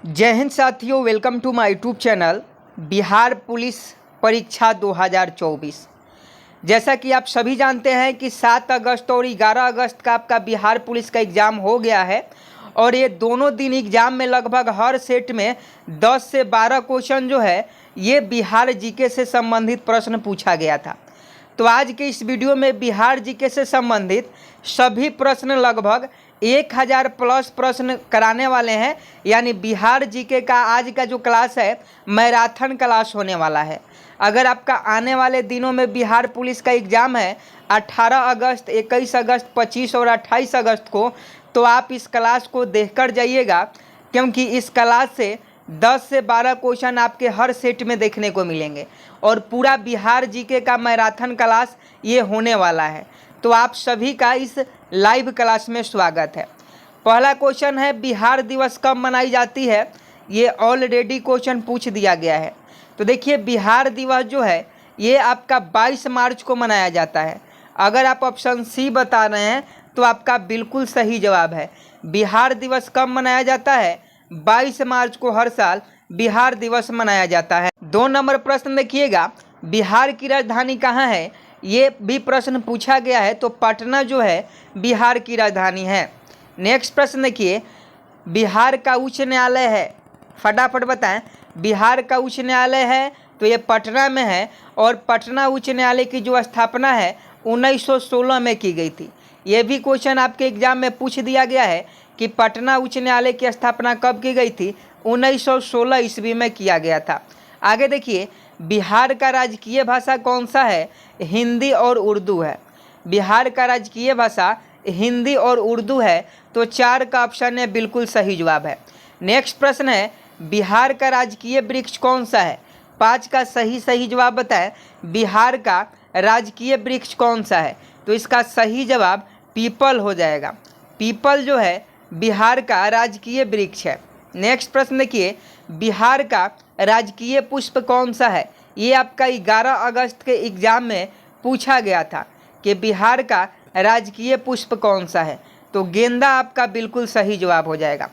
जय हिंद साथियों, welcome to my YouTube channel Bihar police परीक्षा 2024। जैसा कि आप सभी जानते हैं कि 7 अगस्त और 11 अगस्त का आपका बिहार पुलिस का एग्ज़ाम हो गया है और ये दोनों दिन एग्ज़ाम में लगभग हर सेट में 10 से 12 क्वेश्चन जो है ये बिहार जीके से संबंधित प्रश्न पूछा गया था। तो आज के इस वीडियो में बिहार जीके से संबंधित सभी प्रश्न लगभग 1000 प्लस प्रश्न कराने वाले हैं। यानी बिहार जीके का आज का जो क्लास है मैराथन क्लास होने वाला है। अगर आपका आने वाले दिनों में बिहार पुलिस का एग्ज़ाम है 18 अगस्त, 21 अगस्त, 25 और 28 अगस्त को, तो आप इस क्लास को देखकर जाइएगा, क्योंकि इस क्लास से 10 से 12 क्वेश्चन आपके हर सेट में देखने को मिलेंगे और पूरा बिहार जीके का मैराथन क्लास ये होने वाला है। तो आप सभी का इस लाइव क्लास में स्वागत है। पहला क्वेश्चन है बिहार दिवस कब मनाई जाती है। ये ऑलरेडी क्वेश्चन पूछ दिया गया है। तो देखिए, बिहार दिवस जो है ये आपका 22 मार्च को मनाया जाता है। अगर आप ऑप्शन सी बता रहे हैं तो आपका बिल्कुल सही जवाब है। बिहार दिवस कब मनाया जाता है? 22 मार्च को हर साल बिहार दिवस मनाया जाता है। 2 नंबर प्रश्न देखिएगा, बिहार की राजधानी कहाँ है? ये भी प्रश्न पूछा गया है। तो पटना जो है बिहार की राजधानी है। नेक्स्ट प्रश्न देखिए, बिहार का उच्च न्यायालय है, फटाफट बताएं। बिहार का उच्च न्यायालय है तो ये पटना में है और पटना उच्च न्यायालय की जो स्थापना है 1916 में की गई थी। ये भी क्वेश्चन आपके एग्जाम में पूछ दिया गया है कि पटना उच्च न्यायालय की स्थापना कब की गई थी? 1916 ईस्वी में किया गया था। आगे देखिए, बिहार का राजकीय भाषा कौन सा है? हिंदी और उर्दू है। बिहार का राजकीय भाषा हिंदी और उर्दू है। तो 4 का ऑप्शन है बिल्कुल सही जवाब है। नेक्स्ट प्रश्न है, बिहार का राजकीय वृक्ष कौन सा है? 5 का सही जवाब बताएं। बिहार का राजकीय वृक्ष कौन सा है? तो इसका सही जवाब पीपल हो जाएगा। पीपल जो है बिहार का राजकीय वृक्ष है। नेक्स्ट प्रश्न देखिए, बिहार का राजकीय पुष्प कौन सा है? ये आपका 11 अगस्त के एग्ज़ाम में पूछा गया था कि बिहार का राजकीय पुष्प कौन सा है। तो गेंदा आपका बिल्कुल सही जवाब हो जाएगा।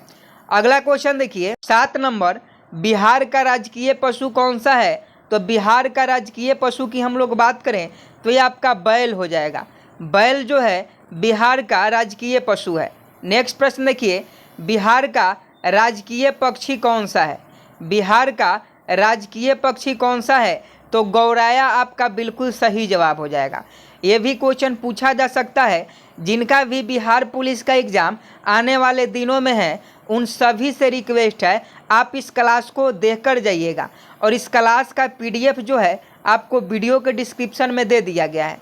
अगला क्वेश्चन देखिए, 7 नंबर, बिहार का राजकीय पशु कौन सा है? तो बिहार का राजकीय पशु की हम लोग बात करें तो ये आपका बैल हो जाएगा। बैल जो है बिहार का राजकीय पशु है। नेक्स्ट प्रश्न देखिए, बिहार का राजकीय पक्षी कौन सा है? बिहार का राजकीय पक्षी कौन सा है? तो गौराया आपका बिल्कुल सही जवाब हो जाएगा। ये भी क्वेश्चन पूछा जा सकता है। जिनका भी बिहार पुलिस का एग्ज़ाम आने वाले दिनों में है उन सभी से रिक्वेस्ट है आप इस क्लास को देखकर जाइएगा और इस क्लास का PDF जो है आपको वीडियो के डिस्क्रिप्शन में दे दिया गया है।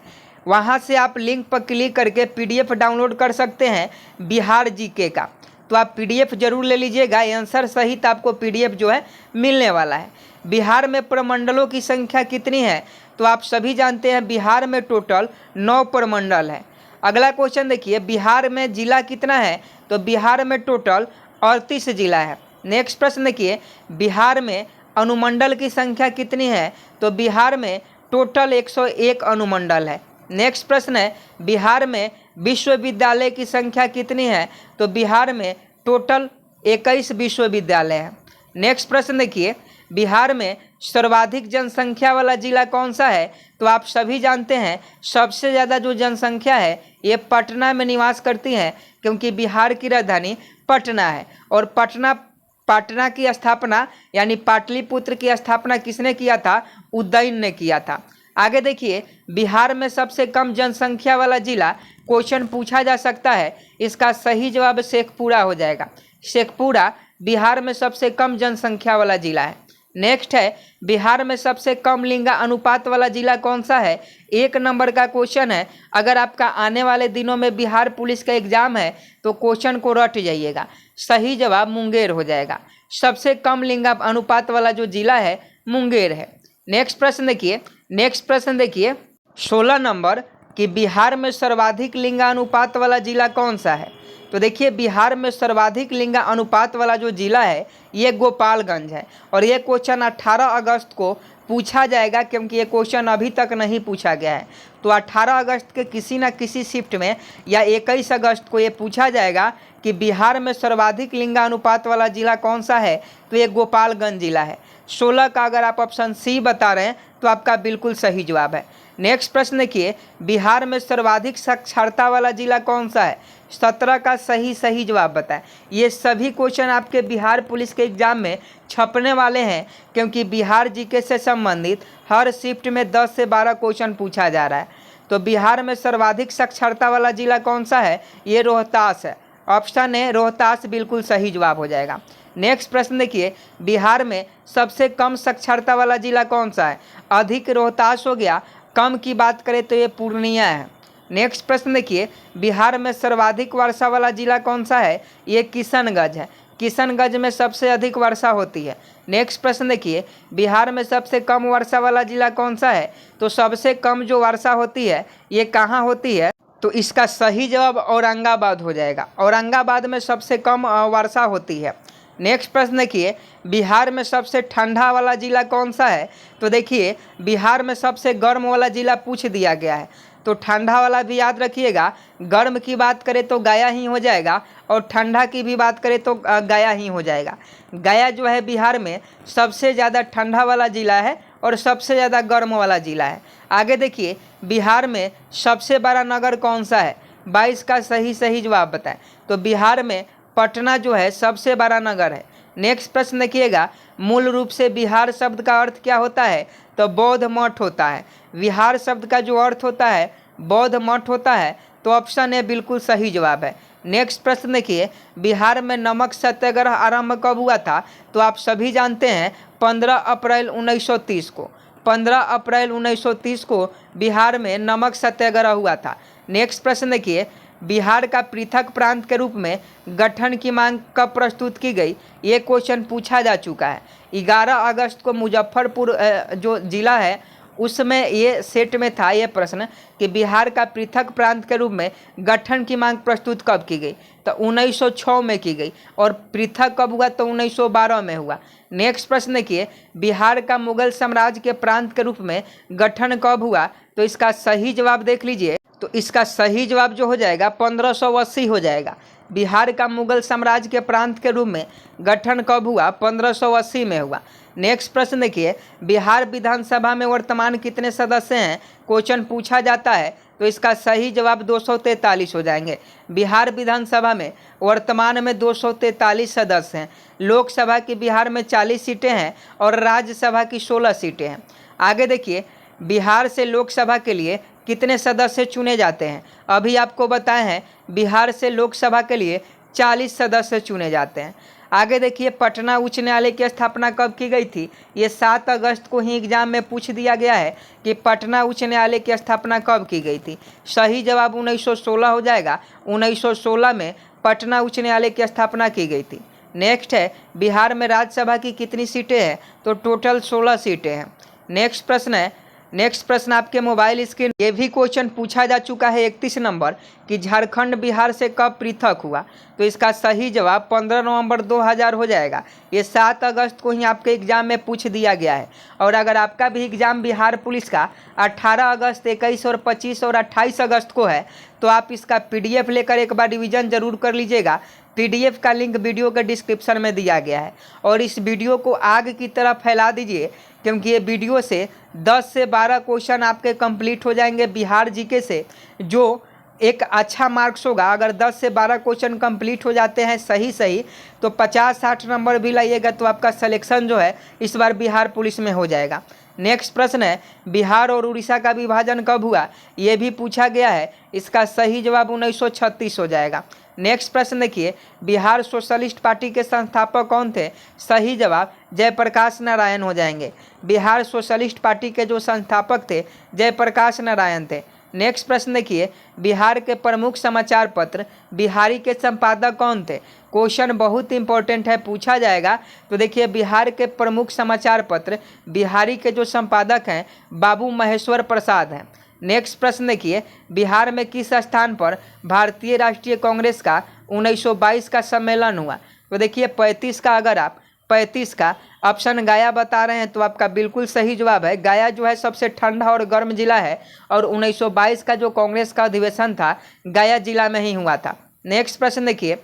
वहाँ से आप लिंक पर क्लिक करके PDF डाउनलोड कर सकते हैं बिहार जीके का। तो आप PDF जरूर ले लीजिएगा, आंसर सहित आपको PDF जो है मिलने वाला है। बिहार में प्रमंडलों की संख्या कितनी है? तो आप सभी जानते हैं बिहार में टोटल 9 प्रमंडल है। अगला क्वेश्चन देखिए, बिहार में जिला कितना है? तो बिहार में टोटल 38 जिला है। नेक्स्ट प्रश्न देखिए, बिहार में अनुमंडल की संख्या कितनी है? तो बिहार में टोटल 101 अनुमंडल है। नेक्स्ट प्रश्न है, बिहार में विश्वविद्यालय की संख्या कितनी है? तो बिहार में टोटल 21 विश्वविद्यालय है। नेक्स्ट प्रश्न देखिए, बिहार में सर्वाधिक जनसंख्या वाला जिला कौन सा है? तो आप सभी जानते हैं सबसे ज़्यादा जो जनसंख्या है ये पटना में निवास करती है, क्योंकि बिहार की राजधानी पटना है और पटना की स्थापना यानी पाटलिपुत्र की स्थापना किसने किया था? उदयन ने किया था। आगे देखिए, बिहार में सबसे कम जनसंख्या वाला जिला क्वेश्चन पूछा जा सकता है। इसका सही जवाब शेखपुरा हो जाएगा। शेखपुरा बिहार में सबसे कम जनसंख्या वाला जिला है। नेक्स्ट है, बिहार में सबसे कम लिंगा अनुपात वाला जिला कौन सा है? 1 नंबर का क्वेश्चन है। अगर आपका आने वाले दिनों में बिहार पुलिस का एग्जाम है तो क्वेश्चन को रट जाइएगा। सही जवाब मुंगेर हो जाएगा। सबसे कम लिंगा अनुपात वाला जो जिला है मुंगेर है। नेक्स्ट प्रश्न देखिए 16 नंबर, कि बिहार में सर्वाधिक लिंगा अनुपात वाला जिला कौन सा है? तो देखिए, बिहार में सर्वाधिक लिंगा अनुपात वाला जो जिला है ये गोपालगंज है और ये क्वेश्चन 18 अगस्त को पूछा जाएगा, क्योंकि ये क्वेश्चन अभी तक नहीं पूछा गया है। तो 18 अगस्त के किसी न किसी शिफ्ट में या 21 अगस्त को ये पूछा जाएगा कि बिहार में सर्वाधिक लिंगानुपात वाला जिला कौन सा है, तो ये गोपालगंज जिला है। 16 का अगर आप ऑप्शन सी बता रहे हैं तो आपका बिल्कुल सही जवाब है। नेक्स्ट प्रश्न देखिए, बिहार में सर्वाधिक साक्षरता वाला जिला कौन सा है? 17 का सही जवाब बताएं। ये सभी क्वेश्चन आपके बिहार पुलिस के एग्जाम में छपने वाले हैं, क्योंकि बिहार जीके से संबंधित हर शिफ्ट में 10 से 12 क्वेश्चन पूछा जा रहा है। तो बिहार में सर्वाधिक साक्षरता वाला जिला कौन सा है? ये रोहतास है। ऑप्शन ए रोहतास बिल्कुल सही जवाब हो जाएगा। नेक्स्ट प्रश्न देखिए, बिहार में सबसे कम साक्षरता वाला जिला कौन सा है? अधिक रोहतास हो गया, कम की बात करें तो ये पूर्णिया है। नेक्स्ट प्रश्न देखिए, बिहार में सर्वाधिक वर्षा वाला जिला कौन सा है? ये किशनगंज है। किशनगंज में सबसे अधिक वर्षा होती है। नेक्स्ट प्रश्न देखिए, बिहार में सबसे कम वर्षा वाला जिला कौन सा है? तो सबसे कम जो वर्षा होती है ये कहाँ होती है? तो इसका सही जवाब औरंगाबाद हो जाएगा। औरंगाबाद में सबसे कम वर्षा होती है। नेक्स्ट प्रश्न देखिए, बिहार में सबसे ठंडा वाला जिला कौन सा है? तो देखिए, बिहार में सबसे गर्म वाला जिला पूछ दिया गया है, तो ठंडा वाला भी याद रखिएगा। गर्म की बात करें तो गया ही हो जाएगा, और ठंडा की भी बात करें तो गया ही हो जाएगा। गया जो है बिहार में सबसे ज़्यादा ठंडा वाला जिला है और सबसे ज़्यादा गर्म वाला जिला है। आगे देखिए, बिहार में सबसे बड़ा नगर कौन सा है? 22 का सही जवाब बताएं। तो बिहार में पटना जो है सबसे बड़ा नगर है। नेक्स्ट प्रश्न देखिएगा, मूल रूप से बिहार शब्द का अर्थ क्या होता है? तो बौद्ध मठ होता है। बिहार शब्द का जो अर्थ होता है बौद्ध मठ होता है। तो ऑप्शन ए बिल्कुल सही जवाब है। नेक्स्ट प्रश्न देखिए, बिहार में नमक सत्याग्रह आरंभ कब हुआ था? तो आप सभी जानते हैं 15 अप्रैल 1930 को। 15 अप्रैल 1930 को बिहार में नमक सत्याग्रह हुआ था। नेक्स्ट प्रश्न देखिए, बिहार का पृथक प्रांत के रूप में गठन की मांग कब प्रस्तुत की गई? ये क्वेश्चन पूछा जा चुका है। 11 अगस्त को मुजफ्फरपुर जो जिला है उसमें ये सेट में था ये प्रश्न कि बिहार का पृथक प्रांत के रूप में गठन की मांग प्रस्तुत कब की गई? तो 1906 में की गई। और पृथक कब हुआ? तो 1912 में हुआ। नेक्स्ट प्रश्न देखिए, बिहार का मुगल साम्राज्य के प्रांत के रूप में गठन कब हुआ? तो इसका सही जवाब देख लीजिए। तो इसका सही जवाब जो हो जाएगा 1580 हो जाएगा। बिहार का मुगल साम्राज्य के प्रांत के रूप में गठन कब हुआ? 1580 में हुआ। नेक्स्ट प्रश्न देखिए, बिहार विधानसभा में वर्तमान कितने सदस्य हैं? क्वेश्चन पूछा जाता है, तो इसका सही जवाब 243 हो जाएंगे। बिहार विधानसभा में वर्तमान में 243 सदस्य हैं। लोकसभा की बिहार में 40 सीटें हैं और राज्यसभा की 16 सीटें हैं। आगे देखिए, बिहार से लोकसभा के लिए कितने सदस्य चुने जाते हैं? अभी आपको बताए हैं बिहार से लोकसभा के लिए 40 सदस्य चुने जाते हैं। आगे देखिए, पटना उच्च न्यायालय की स्थापना कब की गई थी? ये 7 अगस्त को ही एग्जाम में पूछ दिया गया है कि पटना उच्च न्यायालय की स्थापना कब की गई थी। सही जवाब 1916 हो जाएगा। 1916 में पटना उच्च न्यायालय की स्थापना की गई थी। नेक्स्ट है, बिहार में राज्यसभा की कितनी सीटें हैं? तो टोटल 16 सीटें हैं। नेक्स्ट प्रश्न आपके मोबाइल स्क्रीन, ये भी क्वेश्चन पूछा जा चुका है 31 नंबर कि झारखंड बिहार से कब पृथक हुआ? तो इसका सही जवाब 15 नवंबर 2000 हो जाएगा। ये 7 अगस्त को ही आपके एग्जाम में पूछ दिया गया है। और अगर आपका भी एग्जाम बिहार पुलिस का 18 अगस्त, 21 और 25 और 28 अगस्त को है, तो आप इसका PDF लेकर एक बार रिवीजन जरूर कर लीजिएगा। PDF का लिंक वीडियो के डिस्क्रिप्शन में दिया गया है। और इस वीडियो को आग की तरह फैला दीजिए, क्योंकि ये वीडियो से 10 से 12 क्वेश्चन आपके कंप्लीट हो जाएंगे बिहार जीके से, जो एक अच्छा मार्क्स होगा। अगर 10 से 12 क्वेश्चन कंप्लीट हो जाते हैं सही तो 50-60 नंबर भी लाइएगा, तो आपका सिलेक्शन जो है इस बार बिहार पुलिस में हो जाएगा। नेक्स्ट प्रश्न है, बिहार और उड़ीसा का विभाजन कब हुआ? ये भी पूछा गया है। इसका सही जवाब 1936 हो जाएगा। नेक्स्ट प्रश्न देखिए, बिहार सोशलिस्ट पार्टी के संस्थापक कौन थे? सही जवाब जयप्रकाश नारायण हो जाएंगे। बिहार सोशलिस्ट पार्टी के जो संस्थापक थे जयप्रकाश नारायण थे। नेक्स्ट प्रश्न देखिए, बिहार के प्रमुख समाचार पत्र बिहारी के संपादक कौन थे? क्वेश्चन बहुत इंपॉर्टेंट है, पूछा जाएगा। तो देखिए, बिहार के प्रमुख समाचार पत्र बिहारी के जो संपादक हैं बाबू महेश्वर प्रसाद हैं। नेक्स्ट प्रश्न देखिए, बिहार में किस स्थान पर भारतीय राष्ट्रीय कांग्रेस का 1922 का सम्मेलन हुआ? तो देखिए, 35 का अगर आप 35 का ऑप्शन गया बता रहे हैं, तो आपका बिल्कुल सही जवाब है। गया जो है सबसे ठंडा और गर्म जिला है और 1922 का जो कांग्रेस का अधिवेशन था गया जिला में ही हुआ था। नेक्स्ट प्रश्न देखिए,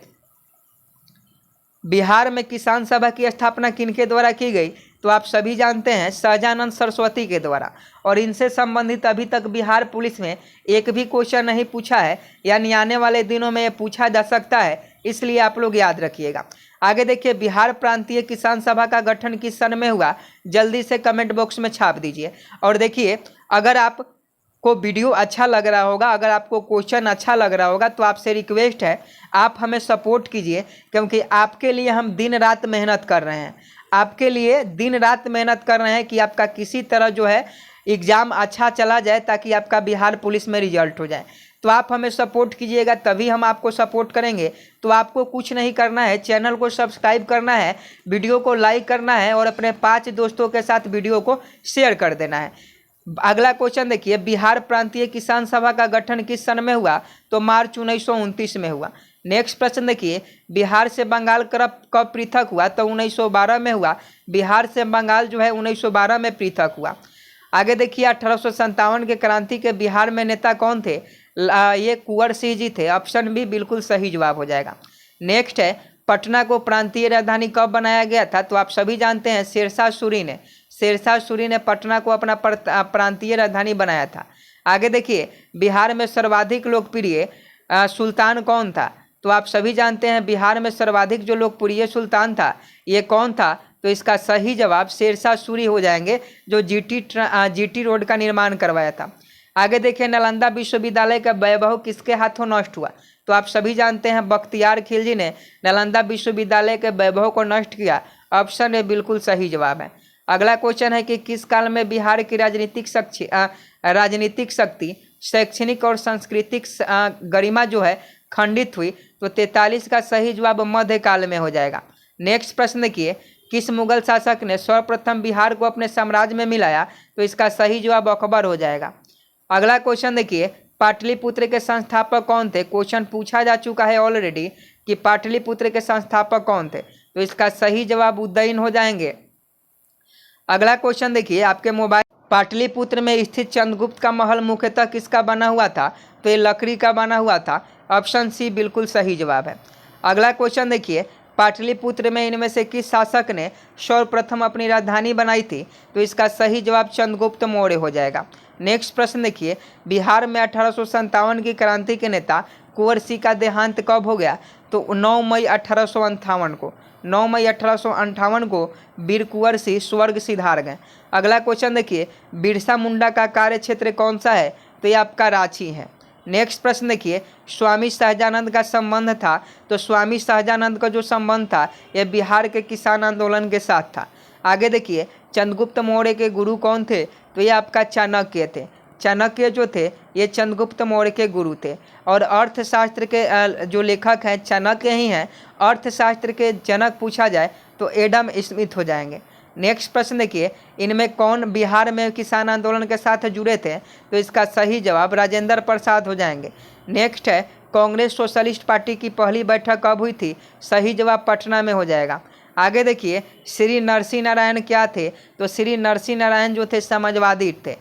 बिहार में किसान सभा की स्थापना किनके द्वारा की गई? तो आप सभी जानते हैं सहजानंद सरस्वती के द्वारा। और इनसे संबंधित अभी तक बिहार पुलिस में एक भी क्वेश्चन नहीं पूछा है, यानी आने वाले दिनों में ये पूछा जा सकता है, इसलिए आप लोग याद रखिएगा। आगे देखिए, बिहार प्रांतीय किसान सभा का गठन किस सन में हुआ? जल्दी से कमेंट बॉक्स में छाप दीजिए। और देखिए, अगर आपको वीडियो अच्छा लग रहा होगा, अगर आपको क्वेश्चन अच्छा लग रहा होगा, तो आपसे रिक्वेस्ट है आप हमें सपोर्ट कीजिए, क्योंकि आपके लिए हम दिन रात मेहनत कर रहे हैं। आपके लिए दिन रात मेहनत कर रहे हैं कि आपका किसी तरह जो है एग्ज़ाम अच्छा चला जाए, ताकि आपका बिहार पुलिस में रिजल्ट हो जाए। तो आप हमें सपोर्ट कीजिएगा, तभी हम आपको सपोर्ट करेंगे। तो आपको कुछ नहीं करना है, चैनल को सब्सक्राइब करना है, वीडियो को लाइक करना है और अपने 5 दोस्तों के साथ वीडियो को शेयर कर देना है। अगला क्वेश्चन देखिए, बिहार प्रांतीय किसान सभा का गठन किस सन में हुआ? तो मार्च 1929 में हुआ। नेक्स्ट प्रश्न देखिए, बिहार से बंगाल कब पृथक हुआ? तो 1912 में हुआ। बिहार से बंगाल जो है 1912 में पृथक हुआ। आगे देखिए, 1857 के क्रांति के बिहार में नेता कौन थे? ये कुंवर सिंह जी थे। ऑप्शन बी बिल्कुल सही जवाब हो जाएगा। नेक्स्ट है, पटना को प्रांतीय राजधानी कब बनाया गया था? तो आप सभी जानते हैं शेरशाह सूरी ने। शेरशाह सूरी ने पटना को अपना प्रांतीय राजधानी बनाया था। आगे देखिए, बिहार में सर्वाधिक लोकप्रिय सुल्तान कौन था? तो आप सभी जानते हैं बिहार में सर्वाधिक जो लोकप्रिय सुल्तान था ये कौन था? तो इसका सही जवाब शेरशाह सूरी हो जाएंगे, जो जीटी रोड का निर्माण करवाया था। आगे देखिए, नालंदा विश्वविद्यालय का वैभव किसके हाथों नष्ट हुआ? तो आप सभी जानते हैं बख्तियार खिलजी ने नालंदा विश्वविद्यालय के वैभव को नष्ट किया। ऑप्शन ए बिल्कुल सही जवाब है। अगला क्वेश्चन है कि किस काल में बिहार की राजनीतिक शक्ति, शैक्षणिक और सांस्कृतिक गरिमा जो है खंडित हुई? तो 43 का सही जवाब मध्यकाल में हो जाएगा। नेक्स्ट प्रश्न देखिए, किस मुगल शासक ने सर्वप्रथम बिहार को अपने साम्राज्य में मिलाया? तो इसका सही जवाब अकबर हो जाएगा। अगला क्वेश्चन देखिए, पाटलिपुत्र के संस्थापक कौन थे? क्वेश्चन पूछा जा चुका है ऑलरेडी कि पाटलिपुत्र के संस्थापक कौन थे, तो इसका सही जवाब उदयन हो जाएंगे। अगला क्वेश्चन देखिए आपके मोबाइल, पाटलिपुत्र में स्थित चंद्रगुप्त का महल मुख्यतः किसका बना हुआ था? तो ये लकड़ी का बना हुआ था। ऑप्शन सी बिल्कुल सही जवाब है। अगला क्वेश्चन देखिए, पाटलिपुत्र में इनमें से किस शासक ने सर्वप्रथम अपनी राजधानी बनाई थी? तो इसका सही जवाब चंद्रगुप्त मौर्य हो जाएगा। नेक्स्ट प्रश्न देखिए, बिहार में 1857 की क्रांति के नेता कुंवर सिंह का देहांत कब हो गया? तो 9 मई 1858 को। 9 मई 1858 को वीर कुंवर सिंह स्वर्ग सिधार गए। अगला क्वेश्चन देखिए, बिरसा मुंडा का कार्य क्षेत्र कौन सा है? तो ये आपका रांची है। नेक्स्ट प्रश्न देखिए, स्वामी सहजानंद का संबंध था? तो स्वामी सहजानंद का जो संबंध था यह बिहार के किसान आंदोलन के साथ था। आगे देखिए, चंद्रगुप्त मौर्य के गुरु कौन थे? तो ये आपका चाणक्य थे। चाणक्य जो थे ये चंद्रगुप्त मौर्य के गुरु थे। और अर्थशास्त्र के जो लेखक हैं चाणक्य ही हैं। अर्थशास्त्र के जनक पूछा जाए तो एडम स्मिथ हो जाएंगे। नेक्स्ट प्रश्न देखिए, इनमें कौन बिहार में किसान आंदोलन के साथ जुड़े थे? तो इसका सही जवाब राजेंद्र प्रसाद हो जाएंगे। नेक्स्ट है, कांग्रेस सोशलिस्ट पार्टी की पहली बैठक कब हुई थी? सही जवाब पटना में हो जाएगा। आगे देखिए, श्री नरसिंह नारायण क्या थे? तो श्री नरसिंह नारायण जो थे समाजवादी थे।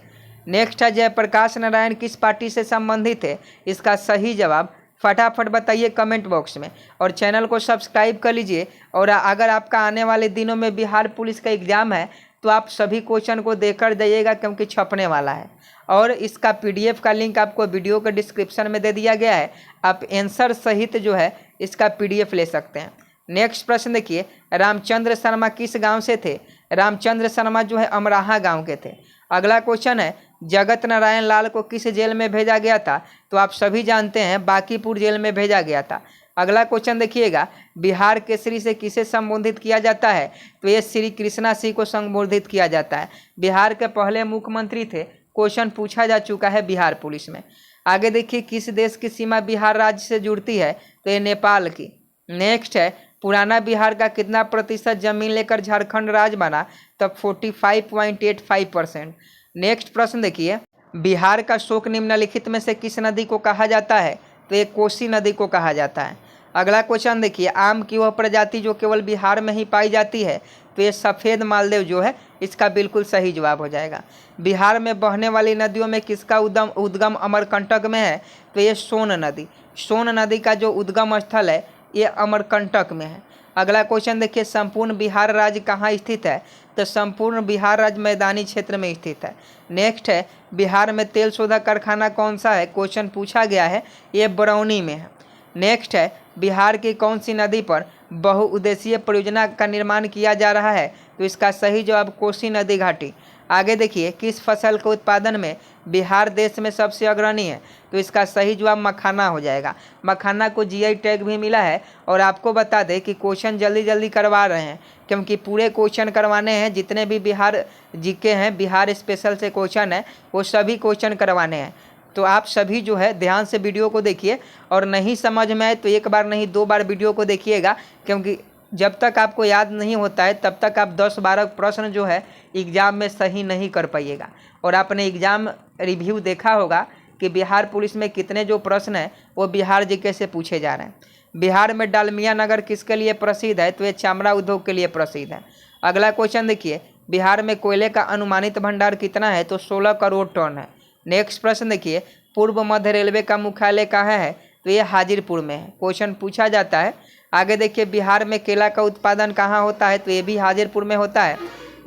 नेक्स्ट है, जयप्रकाश नारायण किस पार्टी से संबंधित थे? इसका सही जवाब फटाफट बताइए कमेंट बॉक्स में, और चैनल को सब्सक्राइब कर लीजिए। और अगर आपका आने वाले दिनों में बिहार पुलिस का एग्ज़ाम है तो आप सभी क्वेश्चन को देकर जाइएगा, क्योंकि छपने वाला है। और इसका PDF का लिंक आपको वीडियो के डिस्क्रिप्शन में दे दिया गया है, आप आंसर सहित जो है इसका PDF ले सकते हैं। नेक्स्ट प्रश्न देखिए, रामचंद्र शर्मा किस गांव से थे? रामचंद्र शर्मा जो है अमराहा गांव के थे। अगला क्वेश्चन है, जगत नारायण लाल को किस जेल में भेजा गया था? तो आप सभी जानते हैं बांकीपुर जेल में भेजा गया था। अगला क्वेश्चन देखिएगा, बिहार केसरी से किसे संबोधित किया जाता है? तो ये श्री कृष्णा सिंह को संबोधित किया जाता है। बिहार के पहले मुख्यमंत्री थे। क्वेश्चन पूछा जा चुका है बिहार पुलिस में। आगे देखिए, किस देश की सीमा बिहार राज्य से जुड़ती है? तो ये नेपाल की। नेक्स्ट है, पुराना बिहार का कितना प्रतिशत जमीन लेकर झारखंड राज्य बना? तब 45.85%। नेक्स्ट प्रश्न देखिए, बिहार का शोक निम्नलिखित में से किस नदी को कहा जाता है? तो ये कोसी नदी को कहा जाता है। अगला क्वेश्चन देखिए, आम की वह प्रजाति जो केवल बिहार में ही पाई जाती है, तो ये सफ़ेद मालदेव जो है इसका बिल्कुल सही जवाब हो जाएगा। बिहार में बहने वाली नदियों में किसका उद्गम अमरकंटक में है, तो ये सोन नदी। सोन नदी का जो उद्गम स्थल है ये अमरकंटक में है। अगला क्वेश्चन देखिए, संपूर्ण बिहार राज्य कहाँ स्थित है, तो संपूर्ण बिहार राज्य मैदानी क्षेत्र में स्थित है। नेक्स्ट है, बिहार में तेल शोधक कारखाना कौन सा है, क्वेश्चन पूछा गया है, ये बरौनी में है। नेक्स्ट है, बिहार की कौन सी नदी पर बहुउद्देशीय परियोजना का निर्माण किया जा रहा है, तो इसका सही जवाब कोसी नदी घाटी। आगे देखिए, किस फसल के उत्पादन में बिहार देश में सबसे अग्रणी है, तो इसका सही जवाब मखाना हो जाएगा। मखाना को जीआई टैग भी मिला है। और आपको बता दें कि क्वेश्चन जल्दी जल्दी करवा रहे हैं, क्योंकि पूरे क्वेश्चन करवाने हैं। जितने भी बिहार जीके हैं, बिहार स्पेशल से क्वेश्चन है, वो सभी क्वेश्चन करवाने हैं। तो आप सभी जो है ध्यान से वीडियो को देखिए, और नहीं समझ में आए तो एक बार नहीं 2 बार वीडियो को देखिएगा, क्योंकि जब तक आपको याद नहीं होता है तब तक आप 10-12 प्रश्न जो है एग्ज़ाम में सही नहीं कर पाइएगा। और आपने एग्ज़ाम रिव्यू देखा होगा कि बिहार पुलिस में कितने जो प्रश्न हैं वो बिहार जीके से पूछे जा रहे हैं। बिहार में डालमिया नगर किसके लिए प्रसिद्ध है, तो ये चमड़ा उद्योग के लिए प्रसिद्ध है। अगला क्वेश्चन देखिए, बिहार में कोयले का अनुमानित भंडार कितना है, तो 16 करोड़ टन है। नेक्स्ट प्रश्न देखिए, पूर्व मध्य रेलवे का मुख्यालय कहाँ है, तो ये हाजीरपुर में है। क्वेश्चन पूछा जाता है। आगे देखिए, बिहार में केला का उत्पादन कहाँ होता है, तो ये भी हाजीरपुर में होता है।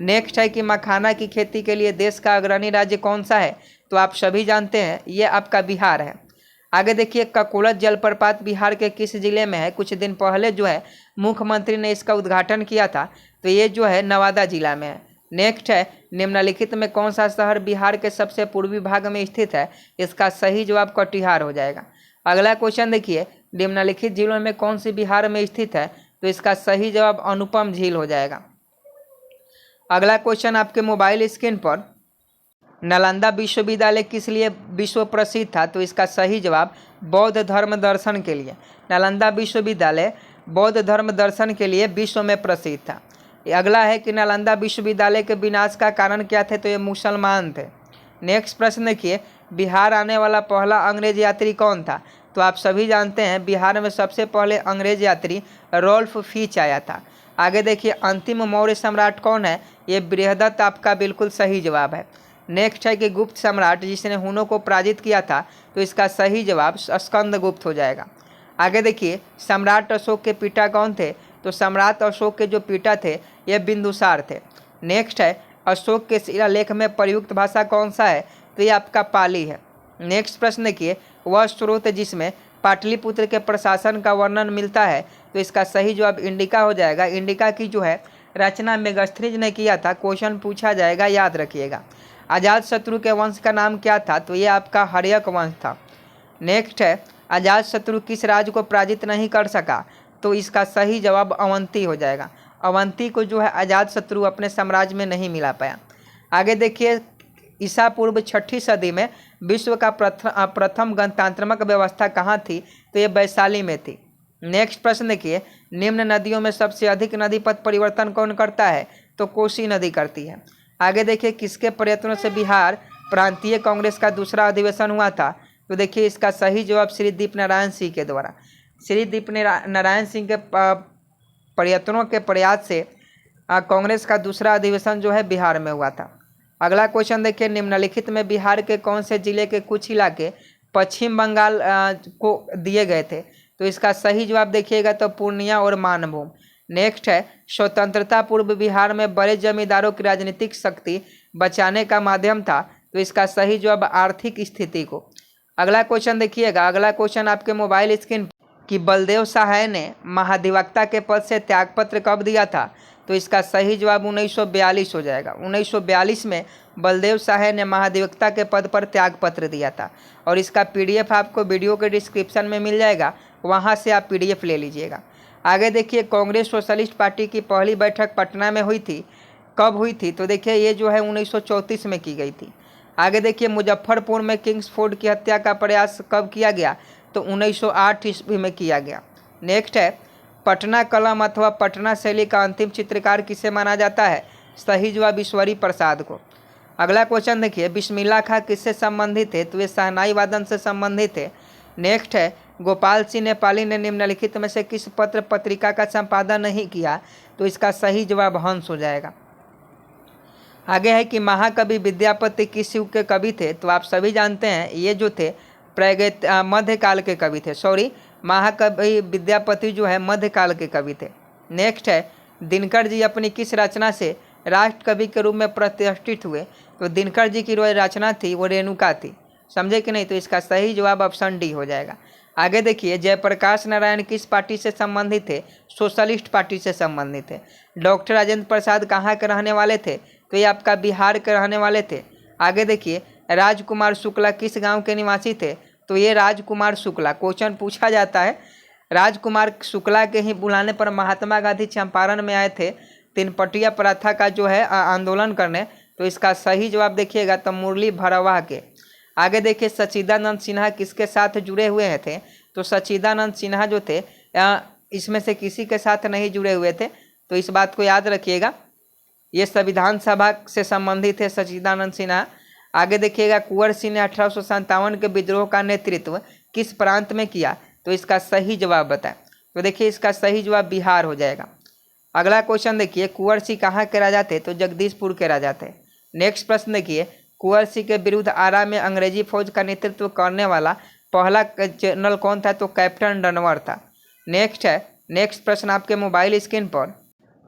नेक्स्ट है कि मखाना की खेती के लिए देश का अग्रणी राज्य कौन सा है, तो आप सभी जानते हैं ये आपका बिहार है। आगे देखिए, ककोलत जलप्रपात बिहार के किस जिले में है, कुछ दिन पहले जो है मुख्यमंत्री ने इसका उद्घाटन किया था, तो ये जो है नवादा जिला में है। नेक्स्ट है, निम्नलिखित में कौन सा शहर बिहार के सबसे पूर्वी भाग में स्थित है, इसका सही जवाब कटिहार हो जाएगा। अगला क्वेश्चन देखिए, निम्नलिखित झीलों में कौन सी बिहार में स्थित है, तो इसका सही जवाब अनुपम झील हो जाएगा। अगला क्वेश्चन आपके मोबाइल स्क्रीन पर, नालंदा विश्वविद्यालय किस लिए विश्व प्रसिद्ध था, तो इसका सही जवाब बौद्ध धर्म दर्शन के लिए। नालंदा विश्वविद्यालय बौद्ध धर्म दर्शन के लिए विश्व में प्रसिद्ध था। अगला है कि नालंदा विश्वविद्यालय के विनाश का कारण क्या थे, तो ये मुसलमान थे। नेक्स्ट प्रश्न देखिए, बिहार आने वाला पहला अंग्रेज यात्री कौन था, तो आप सभी जानते हैं बिहार में सबसे पहले अंग्रेज यात्री रॉल्फ फिच आया था। आगे देखिए, अंतिम मौर्य सम्राट कौन है, ये बृहदत्त आपका बिल्कुल सही जवाब है। नेक्स्ट है कि गुप्त सम्राट जिसने हुनों को पराजित किया था, तो इसका सही जवाब स्कंदगुप्त हो जाएगा। आगे देखिए, सम्राट अशोक के पिता कौन थे, तो सम्राट अशोक के जो पिता थे ये बिंदुसार थे। नेक्स्ट है, अशोक के शिलालेख में प्रयुक्त भाषा कौन सा है, तो ये आपका पाली है। नेक्स्ट प्रश्न देखिए, वह स्रोत जिसमें पाटलिपुत्र के प्रशासन का वर्णन मिलता है, तो इसका सही जवाब इंडिका हो जाएगा। इंडिका की जो है रचना मेगास्थनीज ने किया था। क्वेश्चन पूछा जाएगा, याद रखिएगा। अजातशत्रु के वंश का नाम क्या था, तो ये आपका हर्यक वंश था। नेक्स्ट है, अजातशत्रु किस राज्य को पराजित नहीं कर सका, तो इसका सही जवाब अवंती हो जाएगा। अवंती को जो है अजातशत्रु अपने साम्राज्य में नहीं मिला पाया। आगे देखिए, ईसा पूर्व 6ठी सदी में विश्व का प्रथम गणतंत्रात्मक व्यवस्था कहाँ थी, तो ये वैशाली में थी। नेक्स्ट प्रश्न देखिए, निम्न नदियों में सबसे अधिक नदी पथ परिवर्तन कौन करता है, तो कोसी नदी करती है। आगे देखिए, किसके प्रयत्नों से बिहार प्रांतीय कांग्रेस का दूसरा अधिवेशन हुआ था, तो देखिए इसका सही जवाब श्री दीपनारायण सिंह के द्वारा। श्री दीपनारायण सिंह के प्रयत्नों के प्रयास से कांग्रेस का दूसरा अधिवेशन जो है बिहार में हुआ था। अगला क्वेश्चन देखिए, निम्नलिखित में बिहार के कौन से जिले के कुछ इलाके पश्चिम बंगाल को दिए गए थे, तो इसका सही जवाब देखिएगा तो पूर्णिया और मानभूम। नेक्स्ट है, स्वतंत्रता पूर्व बिहार में बड़े जमींदारों की राजनीतिक शक्ति बचाने का माध्यम था, तो इसका सही जवाब आर्थिक स्थिति को। अगला क्वेश्चन देखिएगा, अगला क्वेश्चन आपके मोबाइल स्क्रीन कि बलदेव सहाय ने महाधिवक्ता के पद से त्यागपत्र कब दिया था, तो इसका सही जवाब 1942 हो जाएगा। 1942 में बलदेव सहाय ने महाधिवक्ता के पद पर त्यागपत्र दिया था। और इसका पीडीएफ आपको वीडियो के डिस्क्रिप्शन में मिल जाएगा, वहां से आप पीडीएफ ले लीजिएगा। आगे देखिए, कांग्रेस सोशलिस्ट पार्टी की पहली बैठक पटना में हुई थी, कब हुई थी, तो देखिए ये जो है 1934 में की गई थी। आगे देखिए, मुजफ्फरपुर में किंग्सफोर्ड की हत्या का प्रयास कब किया गया, तो 1908 ईस्वी में किया गया। नेक्स्ट है, पटना कलम अथवा पटना शैली का अंतिम चित्रकार किसे माना जाता है, सही जवाब ईश्वरी प्रसाद को। अगला क्वेश्चन देखिए, बिस्मिल्लाह खां किससे संबंधित थे, तो ये शहनाई वादन से संबंधित है। नेक्स्ट है, गोपाल सिंह नेपाली ने निम्नलिखित में से किस पत्र पत्रिका का संपादन नहीं किया? तो इसका सही जवाब हंस हो जाएगा। आगे है कि महाकवि विद्यापति किस युग के कवि थे? तो आप सभी जानते हैं ये जो थे मध्यकाल के कवि थे। महाकवि विद्यापति जो है मध्यकाल के कवि थे। नेक्स्ट है, दिनकर जी अपनी किस रचना से राष्ट्र कवि के रूप में प्रतिष्ठित हुए? तो दिनकर जी की जो रचना थी वो रेणुका थी। समझे कि नहीं? तो इसका सही जवाब ऑप्शन डी हो जाएगा। आगे देखिए, जयप्रकाश नारायण किस पार्टी से संबंधित थे? सोशलिस्ट पार्टी से संबंधित थे। डॉक्टर राजेंद्र प्रसाद कहाँ के रहने वाले थे? तो ये आपका बिहार के रहने वाले थे। आगे देखिए, राजकुमार शुक्ला किस गांव के निवासी थे? तो ये राजकुमार शुक्ला, क्वेश्चन पूछा जाता है। राजकुमार शुक्ला के ही बुलाने पर महात्मा गांधी चंपारण में आए थे तीन-पटिया प्रथा का जो है आंदोलन करने। तो इसका सही जवाब देखिएगा तो मुरली भरवाह के। आगे देखिए, सच्चिदानंद सिन्हा किसके साथ जुड़े हुए थे? तो सच्चिदानंद सिन्हा जो थे इसमें से किसी के साथ नहीं जुड़े हुए थे, तो इस बात को याद रखिएगा। ये संविधान सभा से संबंधित है सच्चिदानंद सिन्हा। आगे देखिएगा, कुंवर सिंह ने 1857 के विद्रोह का नेतृत्व किस प्रांत में किया? तो इसका सही जवाब बताएं। तो देखिए इसका सही जवाब बिहार हो जाएगा। अगला क्वेश्चन देखिए, कुंवर सिंह कहाँ के राजा थे? तो जगदीशपुर के राजा थे। नेक्स्ट प्रश्न देखिए, कुंवर सिंह के विरुद्ध आरा में अंग्रेजी फौज का नेतृत्व करने वाला पहला जनरल कौन था? तो कैप्टन डनवर था। नेक्स्ट प्रश्न आपके मोबाइल स्क्रीन पर,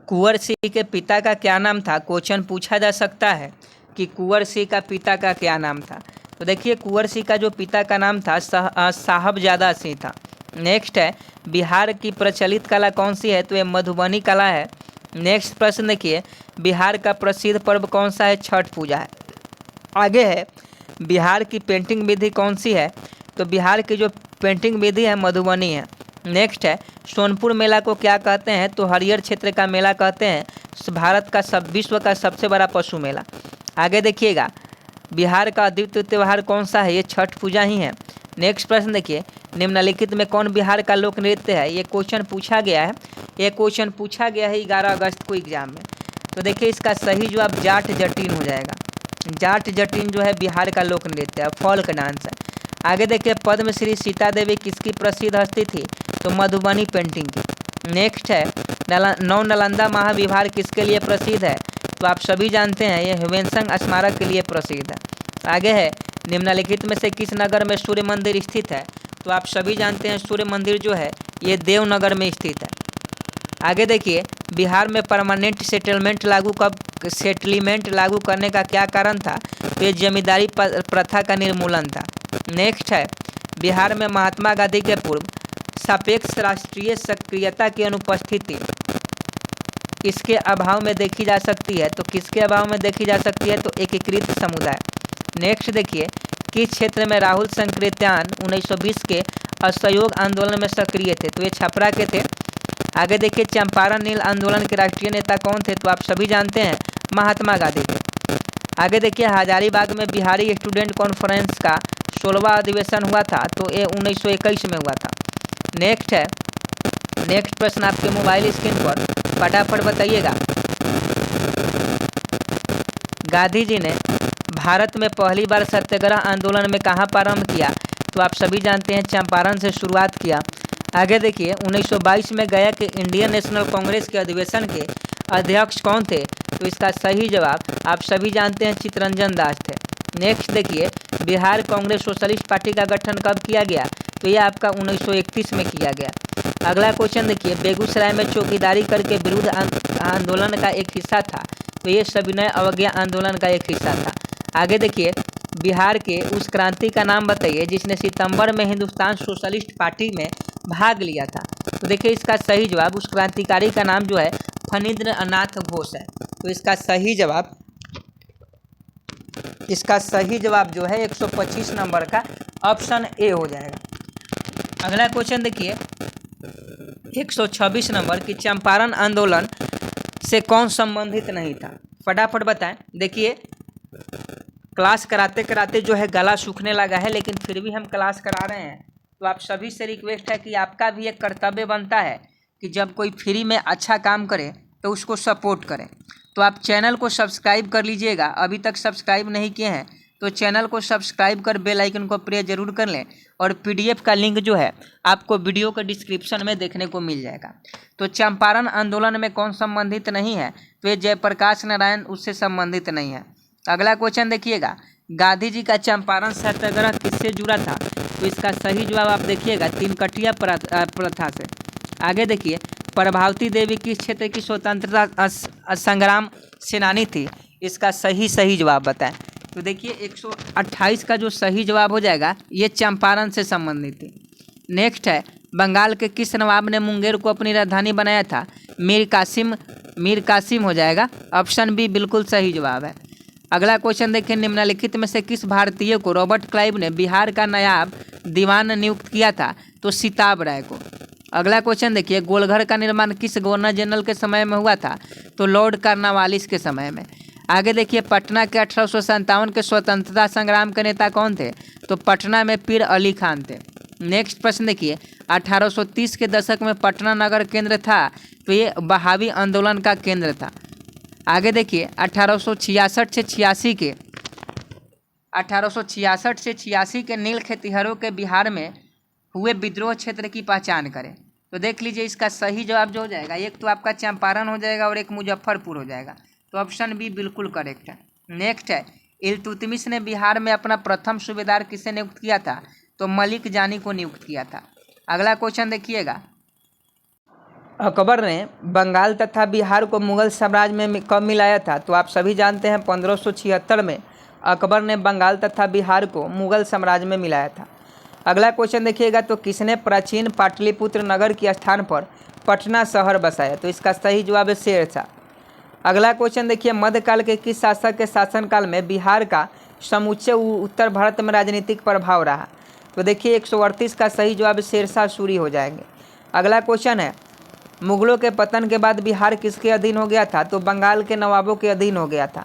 कुंवर सिंह के पिता का क्या नाम था? क्वेश्चन पूछा जा सकता है कि कुंवर सिंह का पिता का क्या नाम था। तो देखिए कुंवर सिंह का जो पिता का नाम था साहबजादा सिंह था। नेक्स्ट है, बिहार की प्रचलित कला कौन सी है? तो ये मधुबनी कला है। नेक्स्ट प्रश्न देखिए, बिहार का प्रसिद्ध पर्व कौन सा है? छठ पूजा है। आगे है, बिहार की पेंटिंग विधि कौन सी है? तो बिहार की जो पेंटिंग विधि है मधुबनी है। नेक्स्ट है, सोनपुर मेला को क्या कहते हैं? तो हरियर क्षेत्र का मेला कहते हैं। भारत का विश्व का सबसे बड़ा पशु मेला। आगे देखिएगा, बिहार का अद्वितीय त्यौहार कौन सा है? ये छठ पूजा ही है। नेक्स्ट प्रश्न देखिए, निम्नलिखित में कौन बिहार का लोक नृत्य है? ये क्वेश्चन पूछा गया है। ये क्वेश्चन पूछा गया है 11 अगस्त को एग्जाम में। तो देखिए इसका सही जवाब जाट जटिन हो जाएगा। जाट जटिन जो है बिहार का लोक नृत्य है, फोल्क डांस है। आगे देखिए, पद्मश्री सीता देवी किसकी प्रसिद्ध हस्ती थी? तो मधुबनी पेंटिंग की। नेक्स्ट है, नालंदा महाविहार किसके लिए प्रसिद्ध है? तो आप सभी जानते हैं ये ह्वेनसांग स्मारक के लिए प्रसिद्ध है। आगे है, निम्नलिखित में से किस नगर में सूर्य मंदिर स्थित है? तो आप सभी जानते हैं सूर्य मंदिर जो है ये देवनगर में स्थित है। आगे देखिए, बिहार में परमानेंट सेटलमेंट लागू करने का क्या कारण था? तो ये जमींदारी प्रथा का निर्मूलन था। नेक्स्ट है, बिहार में महात्मा गांधी के पूर्व सापेक्ष राष्ट्रीय सक्रियता की अनुपस्थिति इसके अभाव में देखी जा सकती है। तो किसके अभाव में देखी जा सकती है? तो एकीकृत समुदाय। नेक्स्ट देखिए, किस क्षेत्र में राहुल संकृत्यान 1920 के असहयोग आंदोलन में सक्रिय थे? तो ये छपरा के थे। आगे देखिए, चंपारण नील आंदोलन के राष्ट्रीय नेता कौन थे? तो आप सभी जानते हैं महात्मा गांधी थे। आगे देखिए, हजारीबाग में बिहारी स्टूडेंट कॉन्फ्रेंस का 16वां अधिवेशन हुआ था। तो ये 1921 में हुआ था। नेक्स्ट प्रश्न आपके मोबाइल स्क्रीन पर, फटाफट बताइएगा। गांधी जी ने भारत में पहली बार सत्याग्रह आंदोलन में कहाँ प्रारंभ किया? तो आप सभी जानते हैं चंपारण से शुरुआत किया। आगे देखिए, 1922 में गया के इंडियन नेशनल कांग्रेस के अधिवेशन के अध्यक्ष कौन थे? तो इसका सही जवाब आप सभी जानते हैं चित्तरंजन दास थे। नेक्स्ट देखिए, बिहार कांग्रेस सोशलिस्ट पार्टी का गठन कब किया गया? तो ये आपका 1931 में किया गया। अगला क्वेश्चन देखिए, बेगूसराय में चौकीदारी करके विरुद्ध आंदोलन का एक हिस्सा था। तो ये सविनय अवज्ञा आंदोलन का एक हिस्सा था। आगे देखिए, बिहार के उस क्रांति का नाम बताइए जिसने सितंबर में हिंदुस्तान सोशलिस्ट पार्टी में भाग लिया था। तो देखिए इसका सही जवाब, उस क्रांतिकारी का नाम जो है फणींद्र नाथ घोष है। तो इसका सही जवाब जो है 125 नंबर का ऑप्शन ए हो जाएगा। अगला क्वेश्चन देखिए, 126 नंबर की चंपारण आंदोलन से कौन संबंधित नहीं था? फटाफट बताएं। देखिए क्लास कराते कराते जो है गला सूखने लगा है, लेकिन फिर भी हम क्लास करा रहे हैं। तो आप सभी से रिक्वेस्ट है कि आपका भी एक कर्तव्य बनता है कि जब कोई फ्री में अच्छा काम करे तो उसको सपोर्ट करें। तो आप चैनल को सब्सक्राइब कर लीजिएगा, अभी तक सब्सक्राइब नहीं किए हैं तो चैनल को सब्सक्राइब कर बेल आइकन को प्रेस जरूर कर लें और पीडीएफ का लिंक जो है आपको वीडियो के डिस्क्रिप्शन में देखने को मिल जाएगा। तो चंपारण आंदोलन में कौन संबंधित नहीं है, तो ये जयप्रकाश नारायण उससे संबंधित नहीं है। अगला क्वेश्चन देखिएगा, गांधी जी का चंपारण सत्याग्रह किससे जुड़ा था, तो इसका सही जवाब आप देखिएगा तीनकठिया प्रथा से। आगे देखिए, प्रभावती देवी किस क्षेत्र की स्वतंत्रता संग्राम सेनानी थी, इसका सही जवाब बताएं। तो देखिए 128 का जो सही जवाब हो जाएगा ये चंपारण से संबंधित थी। नेक्स्ट है, बंगाल के किस नवाब ने मुंगेर को अपनी राजधानी बनाया था, मीर कासिम हो जाएगा, ऑप्शन बी बिल्कुल सही जवाब है। अगला क्वेश्चन देखिए, निम्नलिखित में से किस भारतीय को रॉबर्ट क्लाइव ने बिहार का नायब दीवान नियुक्त किया था, तो सिताब राय को। अगला क्वेश्चन देखिए, गोलघर का निर्माण किस गवर्नर जनरल के समय में हुआ था, तो लॉर्ड कार्नवालिस के समय में। आगे देखिए, पटना के 1857 के स्वतंत्रता संग्राम के नेता कौन थे, तो पटना में पीर अली खान थे। नेक्स्ट प्रश्न देखिए, 1830 के दशक में पटना नगर केंद्र था, तो ये बहावी आंदोलन का केंद्र था। आगे देखिए, 1866 से 86 के नील खेतिहरों के बिहार में हुए विद्रोह क्षेत्र की पहचान करें। तो देख लीजिए इसका सही जवाब जो हो जाएगा, एक तो आपका चंपारण हो जाएगा और एक मुजफ्फरपुर हो जाएगा, तो ऑप्शन बी बिल्कुल करेक्ट है। नेक्स्ट है, इल्तुतमिश ने बिहार में अपना प्रथम सूबेदार किसे नियुक्त किया था, तो मलिक जानी को नियुक्त किया था। अगला क्वेश्चन देखिएगा, अकबर ने बंगाल तथा बिहार को मुगल साम्राज्य में कब मिलाया था, तो आप सभी जानते हैं 1576 में अकबर ने बंगाल तथा बिहार को मुगल साम्राज्य में मिलाया था। अगला क्वेश्चन देखिएगा, तो किसने प्राचीन पाटलिपुत्र नगर के स्थान पर पटना शहर बसाया, तो इसका सही जवाब है शेरशाह। अगला क्वेश्चन देखिए, मध्यकाल के किस शासक के शासनकाल में बिहार का समूचे उत्तर भारत में राजनीतिक प्रभाव रहा, तो देखिए 138 का सही जवाब शेरशाह सूरी हो जाएंगे। अगला क्वेश्चन है, मुगलों के पतन के बाद बिहार किसके अधीन हो गया था, तो बंगाल के नवाबों के अधीन हो गया था।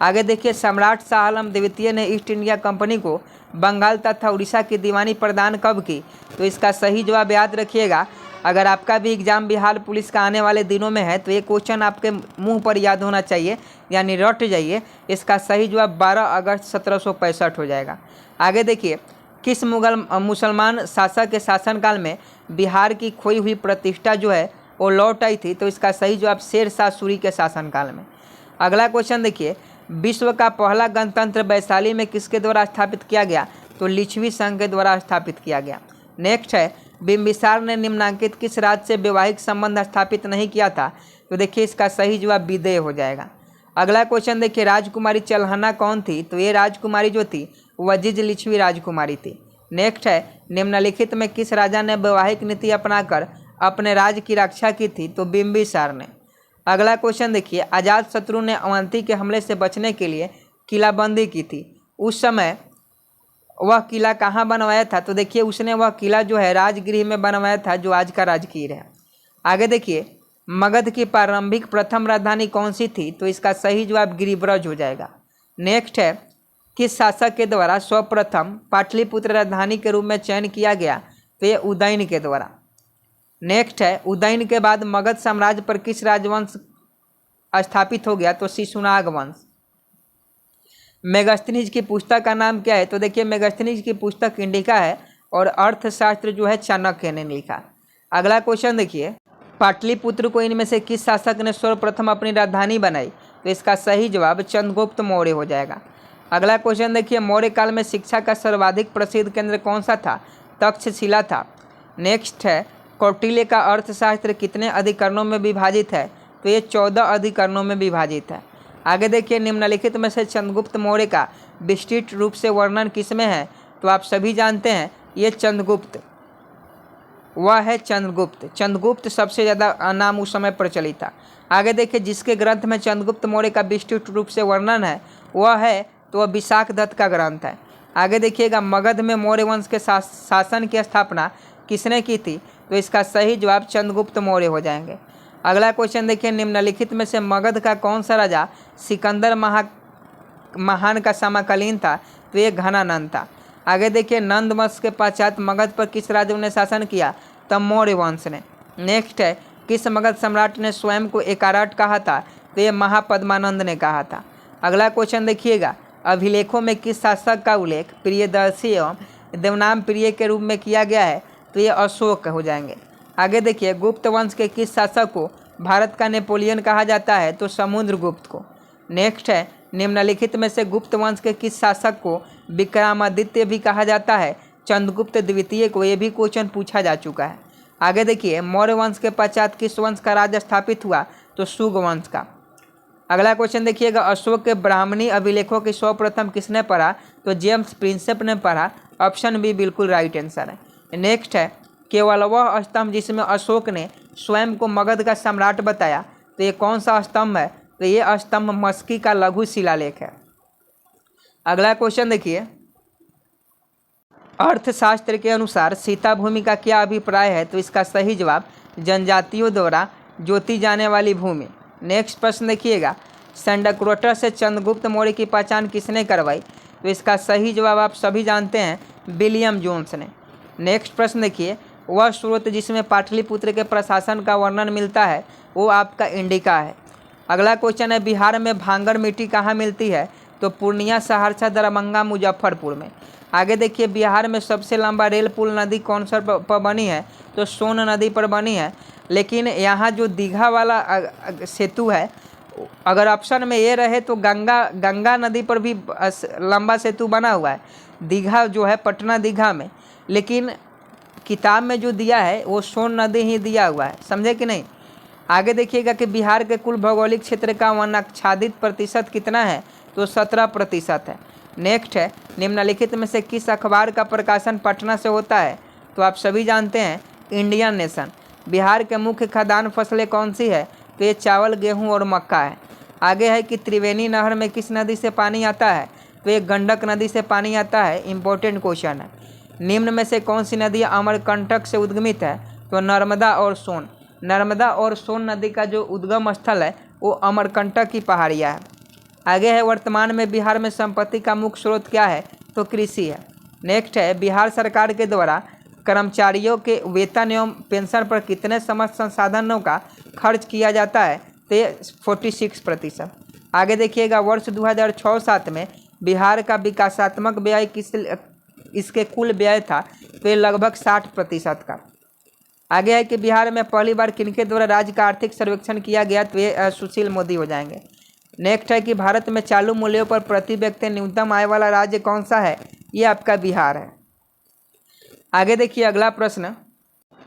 आगे देखिए, सम्राट शाह आलम द्वितीय ने ईस्ट इंडिया कंपनी को बंगाल तथा उड़ीसा की दीवानी प्रदान कब की, तो इसका सही जवाब याद रखिएगा। अगर आपका भी एग्जाम बिहार पुलिस का आने वाले दिनों में है तो ये क्वेश्चन आपके मुंह पर याद होना चाहिए, यानी रट जाइए। इसका सही जवाब 12 अगस्त 1765 हो जाएगा। आगे देखिए, किस मुसलमान शासक के शासनकाल में बिहार की खोई हुई प्रतिष्ठा जो है वो लौट आई थी, तो इसका सही जवाब शेरशाह सूरी के शासनकाल में। अगला क्वेश्चन देखिए, विश्व का पहला गणतंत्र वैशाली में किसके द्वारा स्थापित किया गया, तो लिच्छवी संघ के द्वारा स्थापित किया गया। नेक्स्ट है, बिंबिसार ने निम्नांकित किस राज्य से वैवाहिक संबंध स्थापित नहीं किया था, तो देखिए इसका सही जवाब विदेह हो जाएगा। अगला क्वेश्चन देखिए, राजकुमारी चलहना कौन थी, तो ये राजकुमारी जो थी वजीज लिच्छवी राजकुमारी थी। नेक्स्ट है, निम्नलिखित में किस राजा ने वैवाहिक नीति अपनाकर अपने राज्य की रक्षा की थी, तो बिंबिसार ने। अगला क्वेश्चन देखिए, अजातशत्रु ने अवंती के हमले से बचने के लिए किलाबंदी की थी, उस समय वह किला कहाँ बनवाया था, तो देखिए उसने वह किला जो है राजगृह में बनवाया था, जो आज का राजगीर है। आगे देखिए, मगध की प्रारंभिक प्रथम राजधानी कौन सी थी, तो इसका सही जवाब गिरिब्रज हो जाएगा। नेक्स्ट है, किस शासक के द्वारा सर्वप्रथम पाटलिपुत्र राजधानी के रूप में चयन किया गया, तो ये उदयन के द्वारा। नेक्स्ट है, उदयन के बाद मगध साम्राज्य पर किस राजवंश स्थापित हो गया, तो शिशुनाग वंश। मेगस्थनीज की पुस्तक का नाम क्या है, तो देखिए मेगस्थनीज की पुस्तक इंडिका है और अर्थशास्त्र जो है चाणक्य ने लिखा। अगला क्वेश्चन देखिए, पाटलिपुत्र को इनमें से किस शासक ने सर्वप्रथम अपनी राजधानी बनाई, तो इसका सही जवाब चंद्रगुप्त मौर्य हो जाएगा। अगला क्वेश्चन देखिए, मौर्य काल में शिक्षा का सर्वाधिक प्रसिद्ध केंद्र कौन सा था, तक्षशिला था। नेक्स्ट है, कौटिल्य का अर्थशास्त्र कितने अधिकरणों में विभाजित है, तो ये 14 अधिकरणों में विभाजित है। आगे देखिए, निम्नलिखित में से चंद्रगुप्त मौर्य का विस्तृत रूप से वर्णन किसमें है, तो आप सभी जानते हैं ये चंद्रगुप्त, वह है चंद्रगुप्त। चंद्रगुप्त सबसे ज़्यादा नाम उस समय प्रचलित था। आगे देखिए, जिसके ग्रंथ में चंद्रगुप्त मौर्य का विस्तृत रूप से वर्णन है वह है तो वह विशाख दत्त का ग्रंथ है। आगे देखिएगा, मगध में मौर्य वंश के शासन की स्थापना किसने की थी, तो इसका सही जवाब चंद्रगुप्त मौर्य हो जाएंगे। अगला क्वेश्चन देखिए, निम्नलिखित में से मगध का कौन सा राजा सिकंदर महान का समकालीन था, तो ये घनानंद था। आगे देखिए, नंद वंश के पश्चात मगध पर किस राजा ने शासन किया, तब मौर्य वंश ने। नेक्स्ट है, किस मगध सम्राट ने स्वयं को एकाराट कहा था, तो ये महापद्मानंद ने कहा था। अगला क्वेश्चन देखिएगा, अभिलेखों में किस शासक का उल्लेख प्रियदर्शी एवं देवनाम प्रिय के रूप में किया गया है? तो ये अशोक हो जाएंगे। आगे देखिए, गुप्त वंश के किस शासक को भारत का नेपोलियन कहा जाता है? तो समुद्रगुप्त को। नेक्स्ट है, निम्नलिखित में से गुप्त वंश के किस शासक को विक्रमादित्य भी कहा जाता है? चंद्रगुप्त द्वितीय को। ये भी क्वेश्चन पूछा जा चुका है। आगे देखिए, मौर्य वंश के पश्चात किस वंश का राज स्थापित हुआ? तो शुंग वंश का। अगला क्वेश्चन देखिएगा, अशोक के ब्राह्मणी अभिलेखों की सर्वप्रथम किसने पढ़ा? तो जेम्स प्रिंसेप ने पढ़ा। ऑप्शन बी बिल्कुल राइट आंसर है। नेक्स्ट है, केवल वह स्तंभ जिसमें अशोक ने स्वयं को मगध का सम्राट बताया, तो ये कौन सा स्तंभ है? तो ये स्तंभ मस्की का लघु शिलालेख है। अगला क्वेश्चन देखिए, अर्थशास्त्र के अनुसार सीता भूमि का क्या अभिप्राय है? तो इसका सही जवाब जनजातियों द्वारा जोती जाने वाली भूमि। नेक्स्ट प्रश्न देखिएगा, सेंडक्रोटर से चंद्रगुप्त मौर्य की पहचान किसने करवाई? तो इसका सही जवाब आप सभी जानते हैं, विलियम जोन्स ने। नेक्स्ट प्रश्न देखिए, वह स्रोत जिसमें पाटलिपुत्र के प्रशासन का वर्णन मिलता है वो आपका इंडिका है। अगला क्वेश्चन है, बिहार में भांगर मिट्टी कहाँ मिलती है? तो पूर्णिया, सहरसा, दरभंगा, मुजफ्फरपुर में। आगे देखिए, बिहार में सबसे लंबा रेल पुल नदी कौन सा पर बनी है? तो सोन नदी पर बनी है। लेकिन यहाँ जो दीघा वाला सेतु है, अगर ऑप्शन में ये रहे तो गंगा नदी पर भी लंबा सेतु बना हुआ है, दीघा जो है पटना दीघा में। लेकिन किताब में जो दिया है वो सोन नदी ही दिया हुआ है, समझे कि नहीं। आगे देखिएगा कि बिहार के कुल भौगोलिक क्षेत्र का वनाच्छादित प्रतिशत कितना है? तो 17% है। नेक्स्ट है, निम्नलिखित में से किस अखबार का प्रकाशन पटना से होता है? तो आप सभी जानते हैं, इंडियन नेशन। बिहार के मुख्य खाद्यान्न फसलें कौन सी है? तो ये चावल, गेहूं और मक्का है। आगे है कि त्रिवेणी नहर में किस नदी से पानी आता है? तो ये गंडक नदी से पानी आता है। इंपॉर्टेंट क्वेश्चन है। निम्न में से कौन सी नदी अमरकंटक से उद्गमित है? तो नर्मदा और सोन। नर्मदा और सोन नदी का जो उद्गम स्थल है वो अमरकंटक की पहाड़ियाँ है। आगे है, वर्तमान में बिहार में संपत्ति का मुख्य स्रोत क्या है? तो कृषि है। नेक्स्ट है, बिहार सरकार के द्वारा कर्मचारियों के वेतन एवं पेंशन पर कितने समस्त संसाधनों का खर्च किया जाता है? तो ये 46%। आगे देखिएगा, वर्ष 2006-07 में बिहार का विकासात्मक व्यय इसके कुल व्यय था? तो ये लगभग 60% का। आगे है कि बिहार में पहली बार किनके द्वारा राज्य का आर्थिक सर्वेक्षण किया गया? तो ये सुशील मोदी हो जाएंगे। नेक्स्ट है कि भारत में चालू मूल्यों पर प्रति व्यक्ति न्यूनतम आय वाला राज्य कौन सा है? ये आपका बिहार है। आगे देखिए, अगला प्रश्न,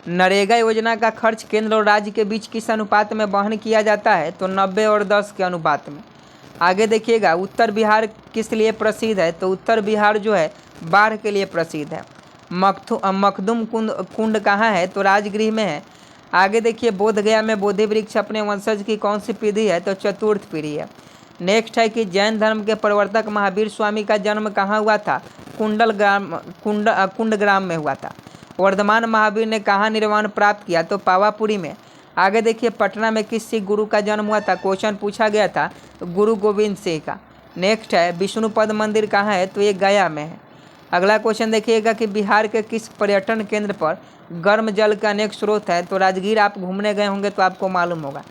नरेगा योजना का खर्च केंद्र और राज्य के बीच किस अनुपात में वहन किया जाता है? तो 90 और 10 के अनुपात में। आगे देखिएगा, उत्तर बिहार किस लिए प्रसिद्ध है? तो उत्तर बिहार जो है बाढ़ के लिए प्रसिद्ध है। मखदुम कुंड कहाँ है? तो राजगृह में है। आगे देखिए, बोधगया में बोधि वृक्ष अपने वंशज की कौन सी पीढ़ी है? तो चतुर्थ पीढ़ी है। नेक्स्ट है कि जैन धर्म के प्रवर्तक महावीर स्वामी का जन्म कहाँ हुआ था? कुंडग्राम में हुआ था। वर्धमान महावीर ने कहाँ निर्वाण प्राप्त किया? तो पावापुरी में। आगे देखिए, पटना में किस सिख गुरु का जन्म हुआ था? क्वेश्चन पूछा गया था, गुरु गोविंद सिंह का। नेक्स्ट है, विष्णुपद मंदिर कहाँ है? तो ये गया में है। अगला क्वेश्चन देखिएगा कि बिहार के किस पर्यटन केंद्र पर गर्म जल के अनेक स्रोत हैं? तो राजगीर आप घूमने गए होंगे तो आपको मालूम होगा।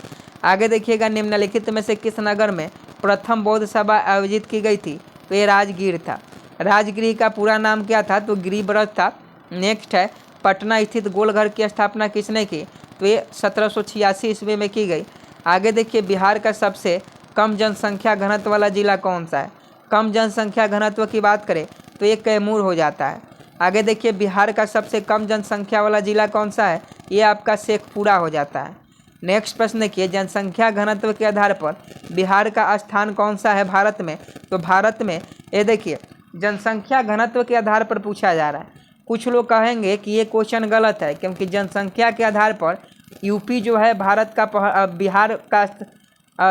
आगे देखिएगा, निम्नलिखित में से किस नगर में प्रथम बौद्ध सभा आयोजित की गई थी? तो ये राजगीर था। राजगीर का पूरा नाम क्या था? तो गिरिव्रत था। नेक्स्ट है, पटना स्थित गोलघर की स्थापना किसने की? तो ये 1786 ईस्वी में की गई। आगे देखिए, बिहार का सबसे कम जनसंख्या घनत्व वाला जिला कौन सा है? कम जनसंख्या घनत्व की बात करें तो ये कैमूर हो जाता है। आगे देखिए, बिहार का सबसे कम जनसंख्या वाला जिला कौन सा है? ये आपका शेखपुरा हो जाता है। नेक्स्ट प्रश्न देखिए, जनसंख्या घनत्व के आधार पर बिहार का स्थान कौन सा है भारत में? तो भारत में ये देखिए, जनसंख्या घनत्व के आधार पर पूछा जा रहा है। कुछ लोग कहेंगे कि ये क्वेश्चन गलत है, क्योंकि जनसंख्या के आधार पर यूपी जो है भारत का बिहार का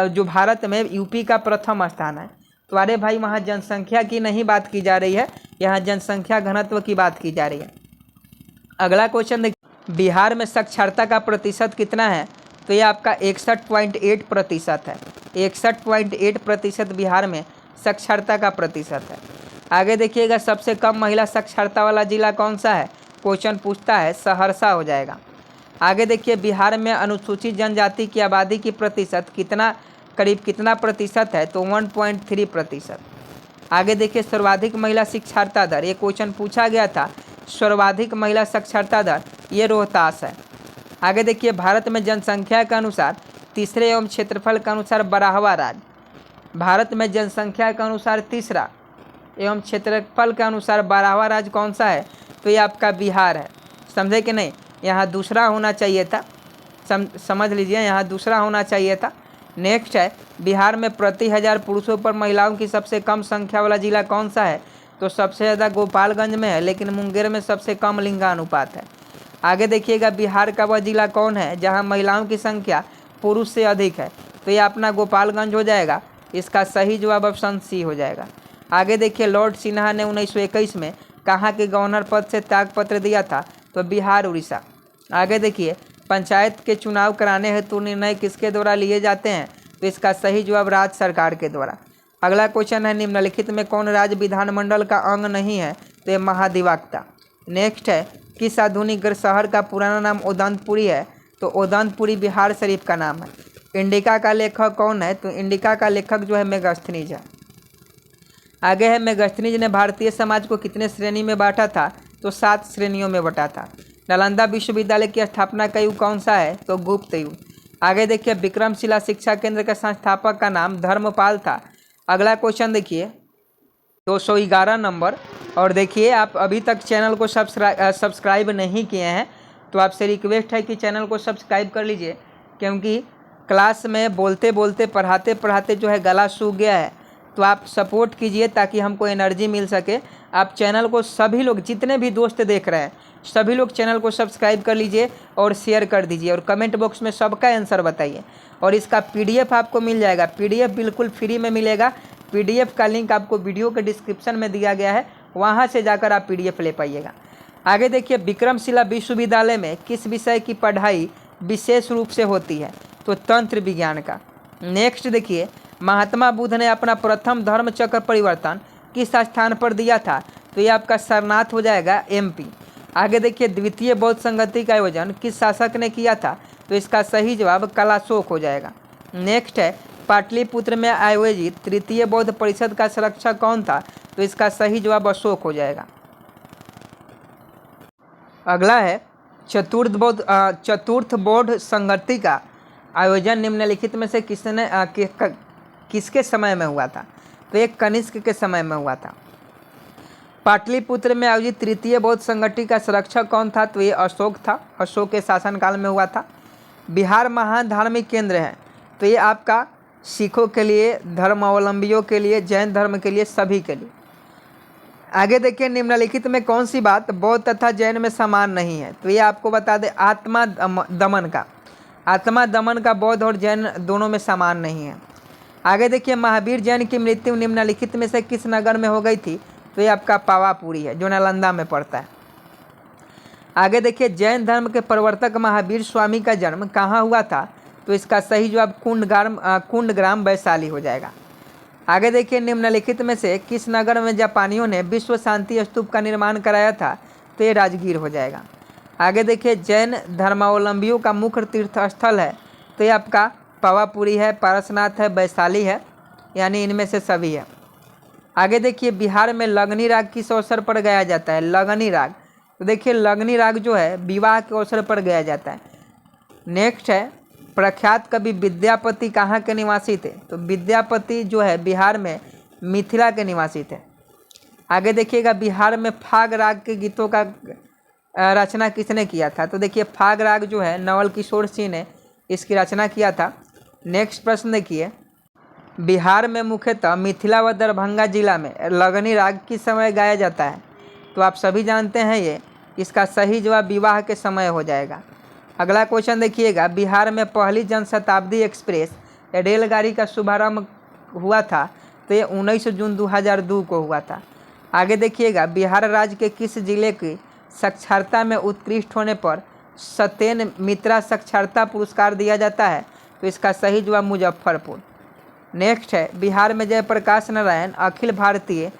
जो भारत में यूपी का प्रथम स्थान है। तो अरे भाई, वहाँ जनसंख्या की नहीं बात की जा रही है, यहाँ जनसंख्या घनत्व की बात की जा रही है। अगला क्वेश्चन देखिए, बिहार में साक्षरता का प्रतिशत कितना है? तो ये आपका 61.8% है। 61.8% बिहार में साक्षरता का प्रतिशत है। आगे देखिएगा, सबसे कम महिला साक्षरता वाला जिला कौन सा है? क्वेश्चन पूछता है, सहरसा हो जाएगा। आगे देखिए, बिहार में अनुसूचित जनजाति की आबादी की प्रतिशत करीब कितना प्रतिशत है? तो 1.3%। आगे देखिए सर्वाधिक महिला साक्षरता दर, ये क्वेश्चन पूछा गया था। सर्वाधिक महिला साक्षरता दर ये रोहतास है। आगे देखिए भारत में जनसंख्या के अनुसार तीसरे एवं क्षेत्रफल के अनुसार 12वां राज्य, भारत में जनसंख्या के अनुसार तीसरा एवं क्षेत्रफल के अनुसार 12वां राज्य कौन सा है? तो ये आपका बिहार है। समझे कि नहीं? यहाँ दूसरा होना चाहिए था, समझ लीजिए, यहाँ दूसरा होना चाहिए था। नेक्स्ट है बिहार में प्रति 1000 पुरुषों पर महिलाओं की सबसे कम संख्या वाला जिला कौन सा है? तो सबसे ज़्यादा गोपालगंज में है, लेकिन मुंगेर में सबसे कम लिंगानुपात है। आगे देखिएगा बिहार का वह जिला कौन है जहाँ महिलाओं की संख्या पुरुष से अधिक है? तो ये अपना गोपालगंज हो जाएगा। इसका सही जवाब ऑप्शन सी हो जाएगा। आगे देखिए लॉर्ड सिन्हा ने 1921 में कहाँ के गवर्नर पद से त्यागपत्र दिया था? तो बिहार उड़ीसा। आगे देखिए पंचायत के चुनाव कराने हेतु निर्णय किसके द्वारा लिए जाते हैं? तो इसका सही जवाब राज्य सरकार के द्वारा। अगला क्वेश्चन है निम्नलिखित में कौन राज्य विधानमंडल का अंग नहीं है? तो ये महाधिवक्ता। नेक्स्ट है किस आधुनिक शहर का पुराना नाम उदंतपुरी है? तो उदंतपुरी बिहार शरीफ का नाम है। इंडिका का लेखक कौन है? तो इंडिका का लेखक जो है मेगास्थनीज है। आगे है मेगास्थनीज ने भारतीय समाज को कितने श्रेणी में बांटा था? तो 7 श्रेणियों में बांटा था। नालंदा विश्वविद्यालय की स्थापना का युग कौन सा है? तो गुप्त युग। आगे देखिए विक्रमशिला शिक्षा केंद्र के संस्थापक का नाम धर्मपाल था। अगला क्वेश्चन देखिए 211 नंबर। और देखिए आप अभी तक चैनल को सब्सक्राइब नहीं किए हैं तो आपसे रिक्वेस्ट है कि चैनल को सब्सक्राइब कर लीजिए, क्योंकि क्लास में बोलते बोलते पढ़ाते पढ़ाते जो है गला सूख गया है। तो आप सपोर्ट कीजिए ताकि हमको एनर्जी मिल सके। आप चैनल को सभी लोग जितने भी दोस्त देख रहे हैं सभी लोग चैनल को सब्सक्राइब कर लीजिए और शेयर कर दीजिए और कमेंट बॉक्स में सबका आंसर बताइए। और इसका पीडीएफ आपको मिल जाएगा, पीडीएफ बिल्कुल फ्री में मिलेगा। पीडीएफ का लिंक आपको वीडियो के डिस्क्रिप्शन में दिया गया है, वहाँ से जाकर आप पीडीएफ ले पाइएगा। आगे देखिए विक्रमशिला विश्वविद्यालय में किस विषय की पढ़ाई विशेष रूप से होती है? तो तंत्र विज्ञान का। नेक्स्ट देखिए महात्मा बुद्ध ने अपना प्रथम धर्म चक्र परिवर्तन किस स्थान पर दिया था? तो ये आपका सारनाथ हो जाएगा, एमपी। आगे देखिए द्वितीय बौद्ध संगति का आयोजन किस शासक ने किया था? तो इसका सही जवाब कलाशोक हो जाएगा। नेक्स्ट है पाटलिपुत्र में आयोजित तृतीय बौद्ध परिषद का संरक्षक कौन था? तो इसका सही जवाब अशोक हो जाएगा। अगला है चतुर्थ बौद्ध संगति का आयोजन निम्नलिखित में से किसके समय में हुआ था? तो एक कनिष्क के समय में हुआ था। पाटलिपुत्र में आयोजित तृतीय बौद्ध संगठन का संरक्षक कौन था? तो ये अशोक था, अशोक के शासनकाल में हुआ था। बिहार महान धार्मिक केंद्र है, तो ये आपका सिखों के लिए, धर्मावलंबियों के लिए, जैन धर्म के लिए, सभी के लिए। आगे देखिए निम्नलिखित में कौन सी बात बौद्ध तथा जैन में समान नहीं है? तो ये आपको बता दें आत्मा दमन का बौद्ध और जैन दोनों में समान नहीं है। आगे देखिए महावीर जैन की मृत्यु निम्नलिखित में से किस नगर में हो गई थी? तो ये आपका पावापुरी है जो नालंदा में पड़ता है। आगे देखिए जैन धर्म के प्रवर्तक महावीर स्वामी का जन्म कहाँ हुआ था? तो इसका सही जवाब कुंडग्राम वैशाली हो जाएगा। आगे देखिए निम्नलिखित में से किस नगर में जापानियों ने विश्व शांति स्तूप का निर्माण कराया था? तो ये राजगीर हो जाएगा। आगे देखिए जैन धर्मावलंबियों का मुख्य तीर्थ स्थल है, तो ये आपका पावापुरी है, पारसनाथ है, वैशाली है, यानी इनमें से सभी है। आगे देखिए बिहार में लगनी राग किस अवसर पर गाया जाता है? लगनी राग, तो देखिए लगनी राग जो है विवाह के अवसर पर गाया जाता है। नेक्स्ट है प्रख्यात कवि विद्यापति कहाँ के निवासी थे? तो विद्यापति जो है बिहार में मिथिला के निवासी थे। आगे देखिएगा बिहार में फाग राग के गीतों का रचना किसने किया था? तो देखिए फाग राग जो है नवल किशोर सिंह ने इसकी रचना किया था। नेक्स्ट प्रश्न देखिए बिहार में मुख्यतः मिथिला व दरभंगा जिला में लगनी राग किस समय गाया जाता है? तो आप सभी जानते हैं ये, इसका सही जवाब विवाह के समय हो जाएगा। अगला क्वेश्चन देखिएगा बिहार में पहली जनशताब्दी एक्सप्रेस रेलगाड़ी का शुभारंभ हुआ था? तो ये 19 जून 2002 को हुआ था। आगे देखिएगा बिहार राज्य के किस जिले की साक्षरता में उत्कृष्ट होने पर सत्येन मित्रा साक्षरता पुरस्कार दिया जाता है? तो इसका सही जवाब मुजफ्फरपुर। नेक्स्ट है बिहार में जयप्रकाश नारायण अखिल भारतीय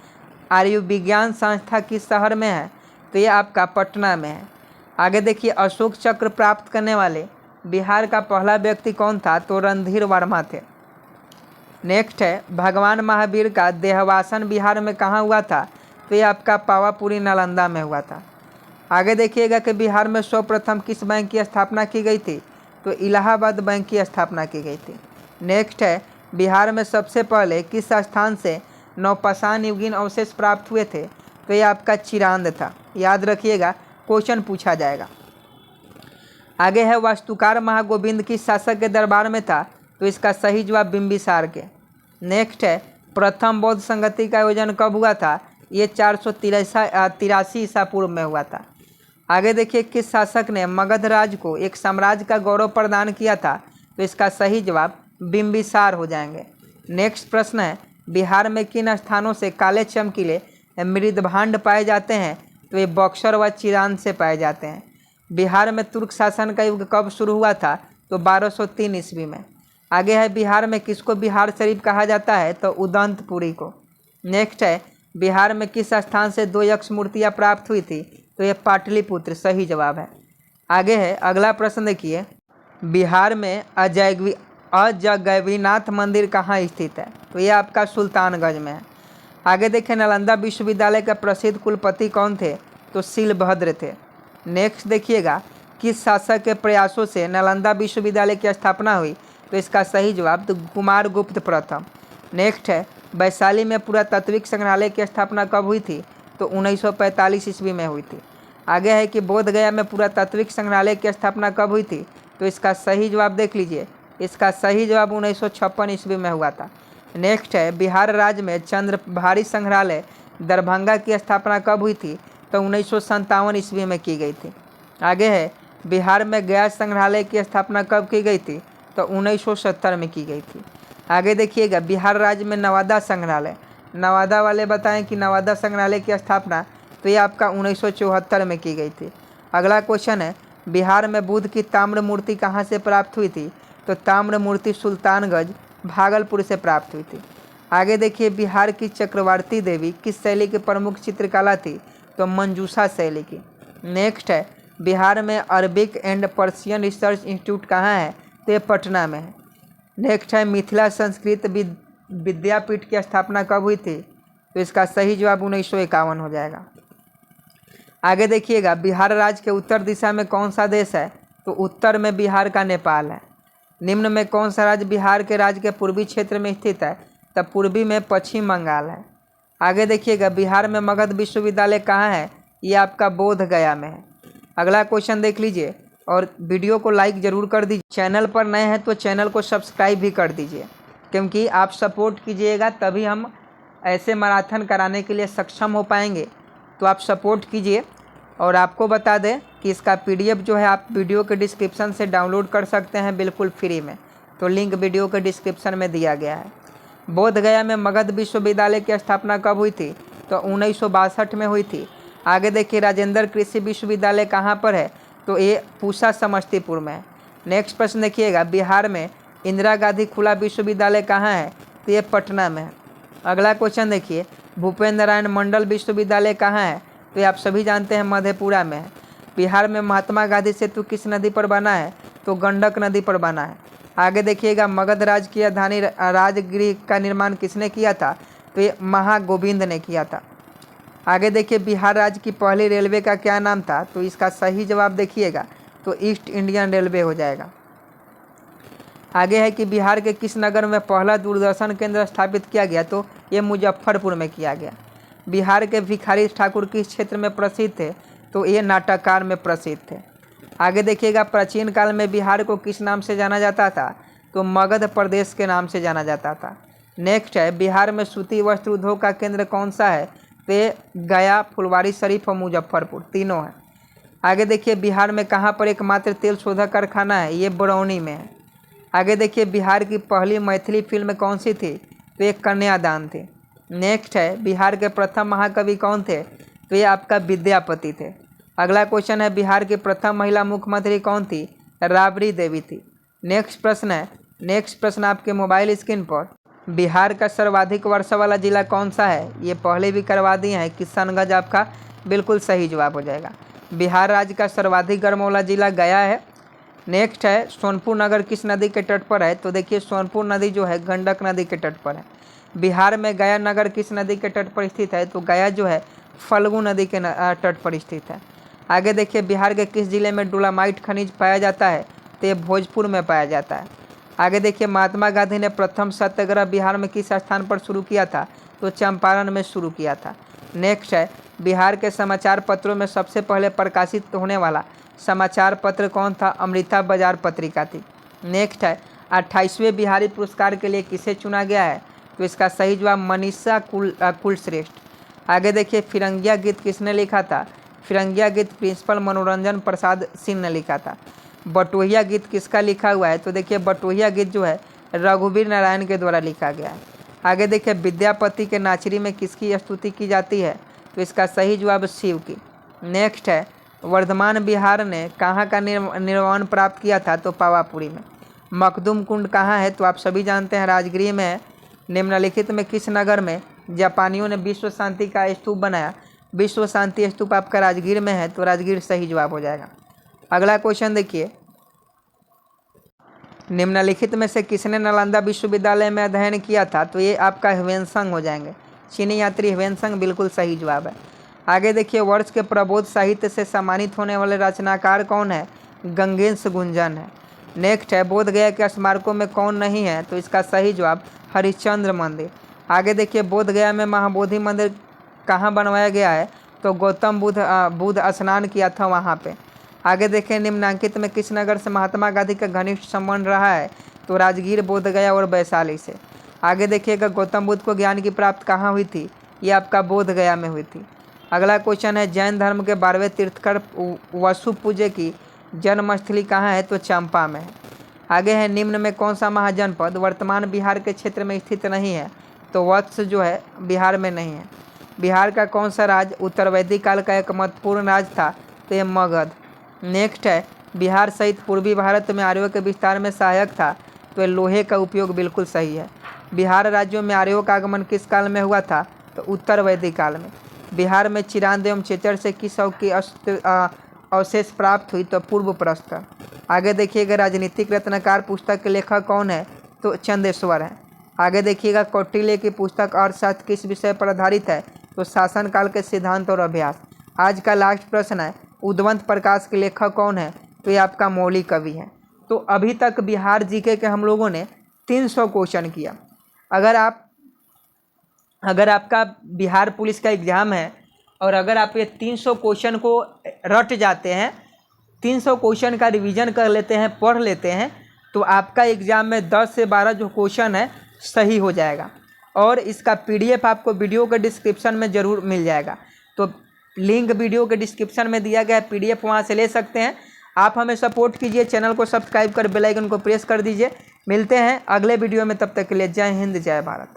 आयुर्विज्ञान संस्था किस शहर में है? तो ये आपका पटना में है। आगे देखिए अशोक चक्र प्राप्त करने वाले बिहार का पहला व्यक्ति कौन था? तो रणधीर वर्मा थे। नेक्स्ट है भगवान महावीर का देहवासन बिहार में कहाँ हुआ था? तो ये आपका पावापुरी नालंदा में हुआ था। आगे देखिएगा कि बिहार में सर्वप्रथम किस बैंक की स्थापना की गई थी? तो इलाहाबाद बैंक की स्थापना की गई थी। नेक्स्ट है बिहार में सबसे पहले किस स्थान से नवपाषाण युगीन अवशेष प्राप्त हुए थे? तो ये आपका चिरांद था। याद रखिएगा, क्वेश्चन पूछा जाएगा। आगे है वास्तुकार महागोविंद किस शासक के दरबार में था? तो इसका सही जवाब बिंबिसार के। नेक्स्ट है प्रथम बौद्ध संगति का आयोजन कब हुआ था? ये 483 ईसा पूर्व में हुआ था। आगे देखिए किस शासक ने मगध राज को एक साम्राज्य का गौरव प्रदान किया था? तो इसका सही जवाब बिंबिसार हो जाएंगे। नेक्स्ट प्रश्न है बिहार में किन स्थानों से काले चमकीले मृदभांड पाए जाते हैं? तो ये बक्सर व चिरांद से पाए जाते हैं। बिहार में तुर्क शासन का युग कब शुरू हुआ था? तो 1203 ईस्वी में। आगे है बिहार में किसको बिहार शरीफ कहा जाता है? तो उदंतपुरी को। नेक्स्ट है बिहार में किस स्थान से 2 यक्ष मूर्तियाँ प्राप्त हुई थी? तो ये पाटलिपुत्र सही जवाब है। आगे है अगला प्रश्न देखिए बिहार में अजगैबीनाथ मंदिर कहाँ स्थित है? तो ये आपका सुल्तानगंज में है। आगे देखें नालंदा विश्वविद्यालय के प्रसिद्ध कुलपति कौन थे? तो शीलभद्र थे। नेक्स्ट देखिएगा किस शासक के प्रयासों से नालंदा विश्वविद्यालय की स्थापना हुई? तो इसका सही जवाब तो कुमारगुप्त प्रथम। नेक्स्ट है वैशाली में पुरातात्विक संग्रहालय की स्थापना कब हुई थी? तो 1945 ईस्वी में हुई थी। आगे है कि बोध गया में पुरातात्विक संग्रहालय की स्थापना कब हुई थी? तो इसका सही जवाब देख लीजिए, इसका सही जवाब 1956 ईस्वी में हुआ था। नेक्स्ट है बिहार राज्य में चंद्रभारी संग्रहालय दरभंगा की स्थापना कब हुई थी? तो 1957 ईस्वी में की गई थी। आगे है बिहार में गया संग्रहालय की स्थापना कब की गई थी? तो 1970 में की गई थी। आगे देखिएगा बिहार राज्य में नवादा संग्रहालय, नवादा वाले बताएं कि नवादा संग्रहालय की स्थापना तो ये आपका 1974 में की गई थी। अगला क्वेश्चन है बिहार में बुद्ध की ताम्र मूर्ति कहाँ से प्राप्त हुई थी? तो ताम्र मूर्ति सुल्तानगंज भागलपुर से प्राप्त हुई थी। आगे देखिए बिहार की चक्रवर्ती देवी किस शैली की प्रमुख चित्रकला थी? तो मंजूषा शैली की। नेक्स्ट है बिहार में Arabic and Persian research institute कहाँ है? तो ये पटना में है। नेक्स्ट है मिथिला संस्कृत विद्यापीठ की स्थापना कब हुई थी? तो इसका सही जवाब 1951 हो जाएगा। आगे देखिएगा बिहार राज्य के उत्तर दिशा में कौन सा देश है? तो उत्तर में बिहार का नेपाल है। निम्न में कौन सा राज्य बिहार के राज्य के पूर्वी क्षेत्र में स्थित है? तब पूर्वी में पश्चिम बंगाल है। आगे देखिएगा बिहार में मगध विश्वविद्यालय कहाँ है? ये आपका बोध गया में है। अगला क्वेश्चन देख लीजिए और वीडियो को लाइक ज़रूर कर दीजिए। चैनल पर नए हैं तो चैनल को सब्सक्राइब भी कर दीजिए, क्योंकि आप सपोर्ट कीजिएगा तभी हम ऐसे मैराथन कराने के लिए सक्षम हो पाएंगे। तो आप सपोर्ट कीजिए। और आपको बता दें कि इसका PDF जो है आप वीडियो के डिस्क्रिप्शन से डाउनलोड कर सकते हैं बिल्कुल फ्री में। तो लिंक वीडियो के डिस्क्रिप्शन में दिया गया है। बोध गया में मगध विश्वविद्यालय की स्थापना कब हुई थी? तो 1962 में हुई थी। आगे देखिए राजेंद्र कृषि विश्वविद्यालय कहाँ पर है? तो ये पूसा समस्तीपुर में है। नेक्स्ट प्रश्न देखिएगा बिहार में इंदिरा गांधी खुला विश्वविद्यालय कहाँ है? तो ये पटना में है। अगला क्वेश्चन देखिए भूपेंद्र नारायण मंडल विश्वविद्यालय कहाँ है? तो ये आप सभी जानते हैं मधेपुरा में है। बिहार में महात्मा गांधी सेतु किस नदी पर बना है? तो गंडक नदी पर बना है। आगे देखिएगा मगध राज की राजधानी राजगृह का निर्माण किसने किया था? तो ये महागोविंद ने किया था। आगे देखिए बिहार राज्य की पहली रेलवे का क्या नाम था? तो इसका सही जवाब देखिएगा तो ईस्ट इंडियन रेलवे हो जाएगा। आगे है कि बिहार के किस नगर में पहला दूरदर्शन केंद्र स्थापित किया गया? तो ये मुजफ्फरपुर में किया गया। बिहार के भिखारी ठाकुर किस क्षेत्र में प्रसिद्ध थे? तो ये नाटककार में प्रसिद्ध थे। आगे देखिएगा प्राचीन काल में बिहार को किस नाम से जाना जाता था? तो मगध प्रदेश के नाम से जाना जाता था। नेक्स्ट है बिहार में सूती वस्त्र उद्योग का केंद्र कौन सा है? तो ये गया, फुलवारी शरीफ और मुजफ्फरपुर तीनों है। आगे देखिए बिहार में कहाँ पर एकमात्र तेल शोधक कारखाना है? ये बरौनी में है। आगे देखिए बिहार की पहली मैथिली फिल्म कौन सी थी? तो ये कन्यादान थी। नेक्स्ट है बिहार के प्रथम महाकवि कौन थे? तो ये आपका विद्यापति थे। अगला क्वेश्चन है बिहार की प्रथम महिला मुख्यमंत्री कौन थी? राबड़ी देवी थी। नेक्स्ट प्रश्न आपके मोबाइल स्क्रीन पर बिहार का सर्वाधिक वर्षा वाला जिला कौन सा है? ये पहले भी करवा दिए हैं। किशनगंज आपका बिल्कुल सही जवाब हो जाएगा। बिहार राज्य का सर्वाधिक गर्म वाला जिला गया है। नेक्स्ट है सोनपुर नगर किस नदी के तट पर है? तो देखिए सोनपुर नदी जो है गंडक नदी के तट पर है। बिहार में गया नगर किस नदी के तट पर स्थित है? तो गया जो है फल्गु नदी के तट पर स्थित है। आगे देखिए बिहार के किस जिले में डोलामाइट खनिज पाया जाता है? तो ये भोजपुर में पाया जाता है। आगे देखिए महात्मा गांधी ने प्रथम सत्याग्रह बिहार में किस स्थान पर शुरू किया था? तो चंपारण में शुरू किया था। नेक्स्ट है बिहार के समाचार पत्रों में सबसे पहले प्रकाशित होने वाला समाचार पत्र कौन था? अमृता बाजार पत्रिका थी। नेक्स्ट है 28वें बिहारी पुरस्कार के लिए किसे चुना गया है? तो इसका सही जवाब मनीषा कुलश्रेष्ठ। आगे देखिए फिरंगिया गीत किसने लिखा था? फिरंगिया गीत प्रिंसिपल मनोरंजन प्रसाद सिंह ने लिखा था। बटोहिया गीत किसका लिखा हुआ है? तो देखिए बटोहिया गीत जो है रघुवीर नारायण के द्वारा लिखा गया है। आगे देखिए विद्यापति के नाचरी में किसकी स्तुति की जाती है? तो इसका सही जवाब शिव की। नेक्स्ट है वर्धमान बिहार ने कहाँ का निर्माण प्राप्त किया था? तो पावापुरी में। मखदूम कुंड कहाँ है? तो आप सभी जानते हैं राजगीर में है। निम्नलिखित में किस नगर में जापानियों ने विश्व शांति का स्तूप बनाया? विश्व शांति स्तूप आपका राजगीर में है, तो राजगीर सही जवाब हो जाएगा। अगला क्वेश्चन देखिए, निम्नलिखित में से किसने नालंदा विश्वविद्यालय में अध्ययन किया था? तो ये आपका ह्वेनसांग हो जाएंगे। चीनी यात्री ह्वेनसांग बिल्कुल सही जवाब है। आगे देखिए वर्ष के प्रबोध साहित्य से सम्मानित होने वाले रचनाकार कौन है? गंगेश गुंजन है। नेक्स्ट है बोध गया के स्मारकों में कौन नहीं है? तो इसका सही जवाब हरिश्चंद्र मंदिर। आगे देखिए बोध गया में महाबोधि मंदिर कहाँ बनवाया गया है? तो गौतम बुद्ध स्नान किया था वहाँ पे। आगे देखें निम्नलिखित में किस नगर से महात्मा गांधी का घनिष्ठ संबंध रहा है? तो राजगीर, बोधगया और वैशाली से। आगे देखिएगा गौतम बुद्ध को ज्ञान की प्राप्ति कहाँ हुई थी? ये आपका बोधगया में हुई थी। अगला क्वेश्चन है जैन धर्म के 12वें तीर्थंकर वसु पूज्य की जन्मस्थली कहाँ है? तो चंपा में है। आगे है निम्न में कौन सा महाजनपद वर्तमान बिहार के क्षेत्र में स्थित नहीं है? तो वत्स जो है बिहार में नहीं है। बिहार का कौन सा राज्य उत्तर वैदिक काल का एक महत्वपूर्ण राज्य था? तो ये मगध। नेक्स्ट है बिहार सहित पूर्वी भारत में आर्यों के विस्तार में सहायक था? तो ये लोहे का उपयोग बिल्कुल सही है। बिहार राज्यों में आर्यों का आगमन किस काल में हुआ था? तो उत्तर वैदिक काल में। बिहार में चिरांद एवं चेचर से किस की अवशेष प्राप्त हुई? तो पूर्व प्रस्तर। आगे देखिएगा राजनीतिक रत्नाकर पुस्तक के लेखक कौन है? तो चंदेश्वर है। आगे देखिएगा कौटिल्य की पुस्तक अर्थशास्त्र किस विषय पर आधारित है? तो शासनकाल के सिद्धांत और अभ्यास। आज का लास्ट प्रश्न है उद्वंत प्रकाश के लेखक कौन है? तो ये आपका मौलिक कवि है। तो अभी तक बिहार जीके के हम लोगों ने 300 क्वेश्चन किया। अगर आपका बिहार पुलिस का एग्ज़ाम है और अगर आप ये 300 क्वेश्चन को रट जाते हैं, 300 क्वेश्चन का रिवीजन कर लेते हैं, पढ़ लेते हैं, तो आपका एग्ज़ाम में 10 से 12 जो क्वेश्चन है सही हो जाएगा। और इसका PDF आपको वीडियो के डिस्क्रिप्शन में ज़रूर मिल जाएगा। तो लिंक वीडियो के डिस्क्रिप्शन में दिया गया है, PDF वहाँ से ले सकते हैं। आप हमें सपोर्ट कीजिए, चैनल को सब्सक्राइब कर बेल आइकन को प्रेस कर दीजिए। मिलते हैं अगले वीडियो में, तब तक के लिए जय हिंद जय भारत।